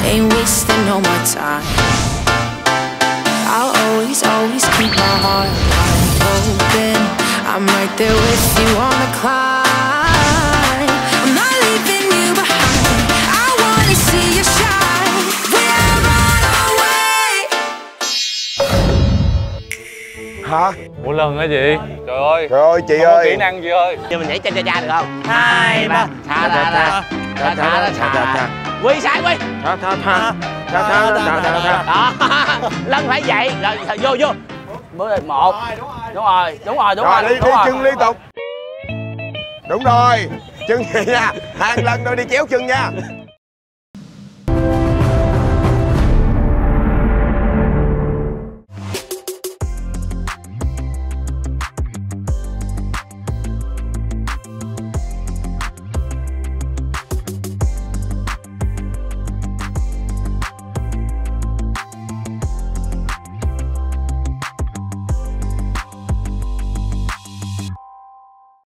ain't wasting no more time. I'll always keep my heart wide open. I'm right there with you on the climb. I'm not leaving you behind. I wanna see you shine. We're on our way. Hả? Ủa lần hả chị? Trời ơi. Trời ơi chị không ơi. có kỹ năng chị ơi. Giờ mình nhảy cha được không? 2, 3. Tha. Quy sai quy. Tha. Đó. Lân phải vậy. Rồi vô. Bữa này 1. Đúng rồi. Đi chân liên tục. Đúng rồi. Chân vậy nha. 2 lần rồi đi chéo chân nha.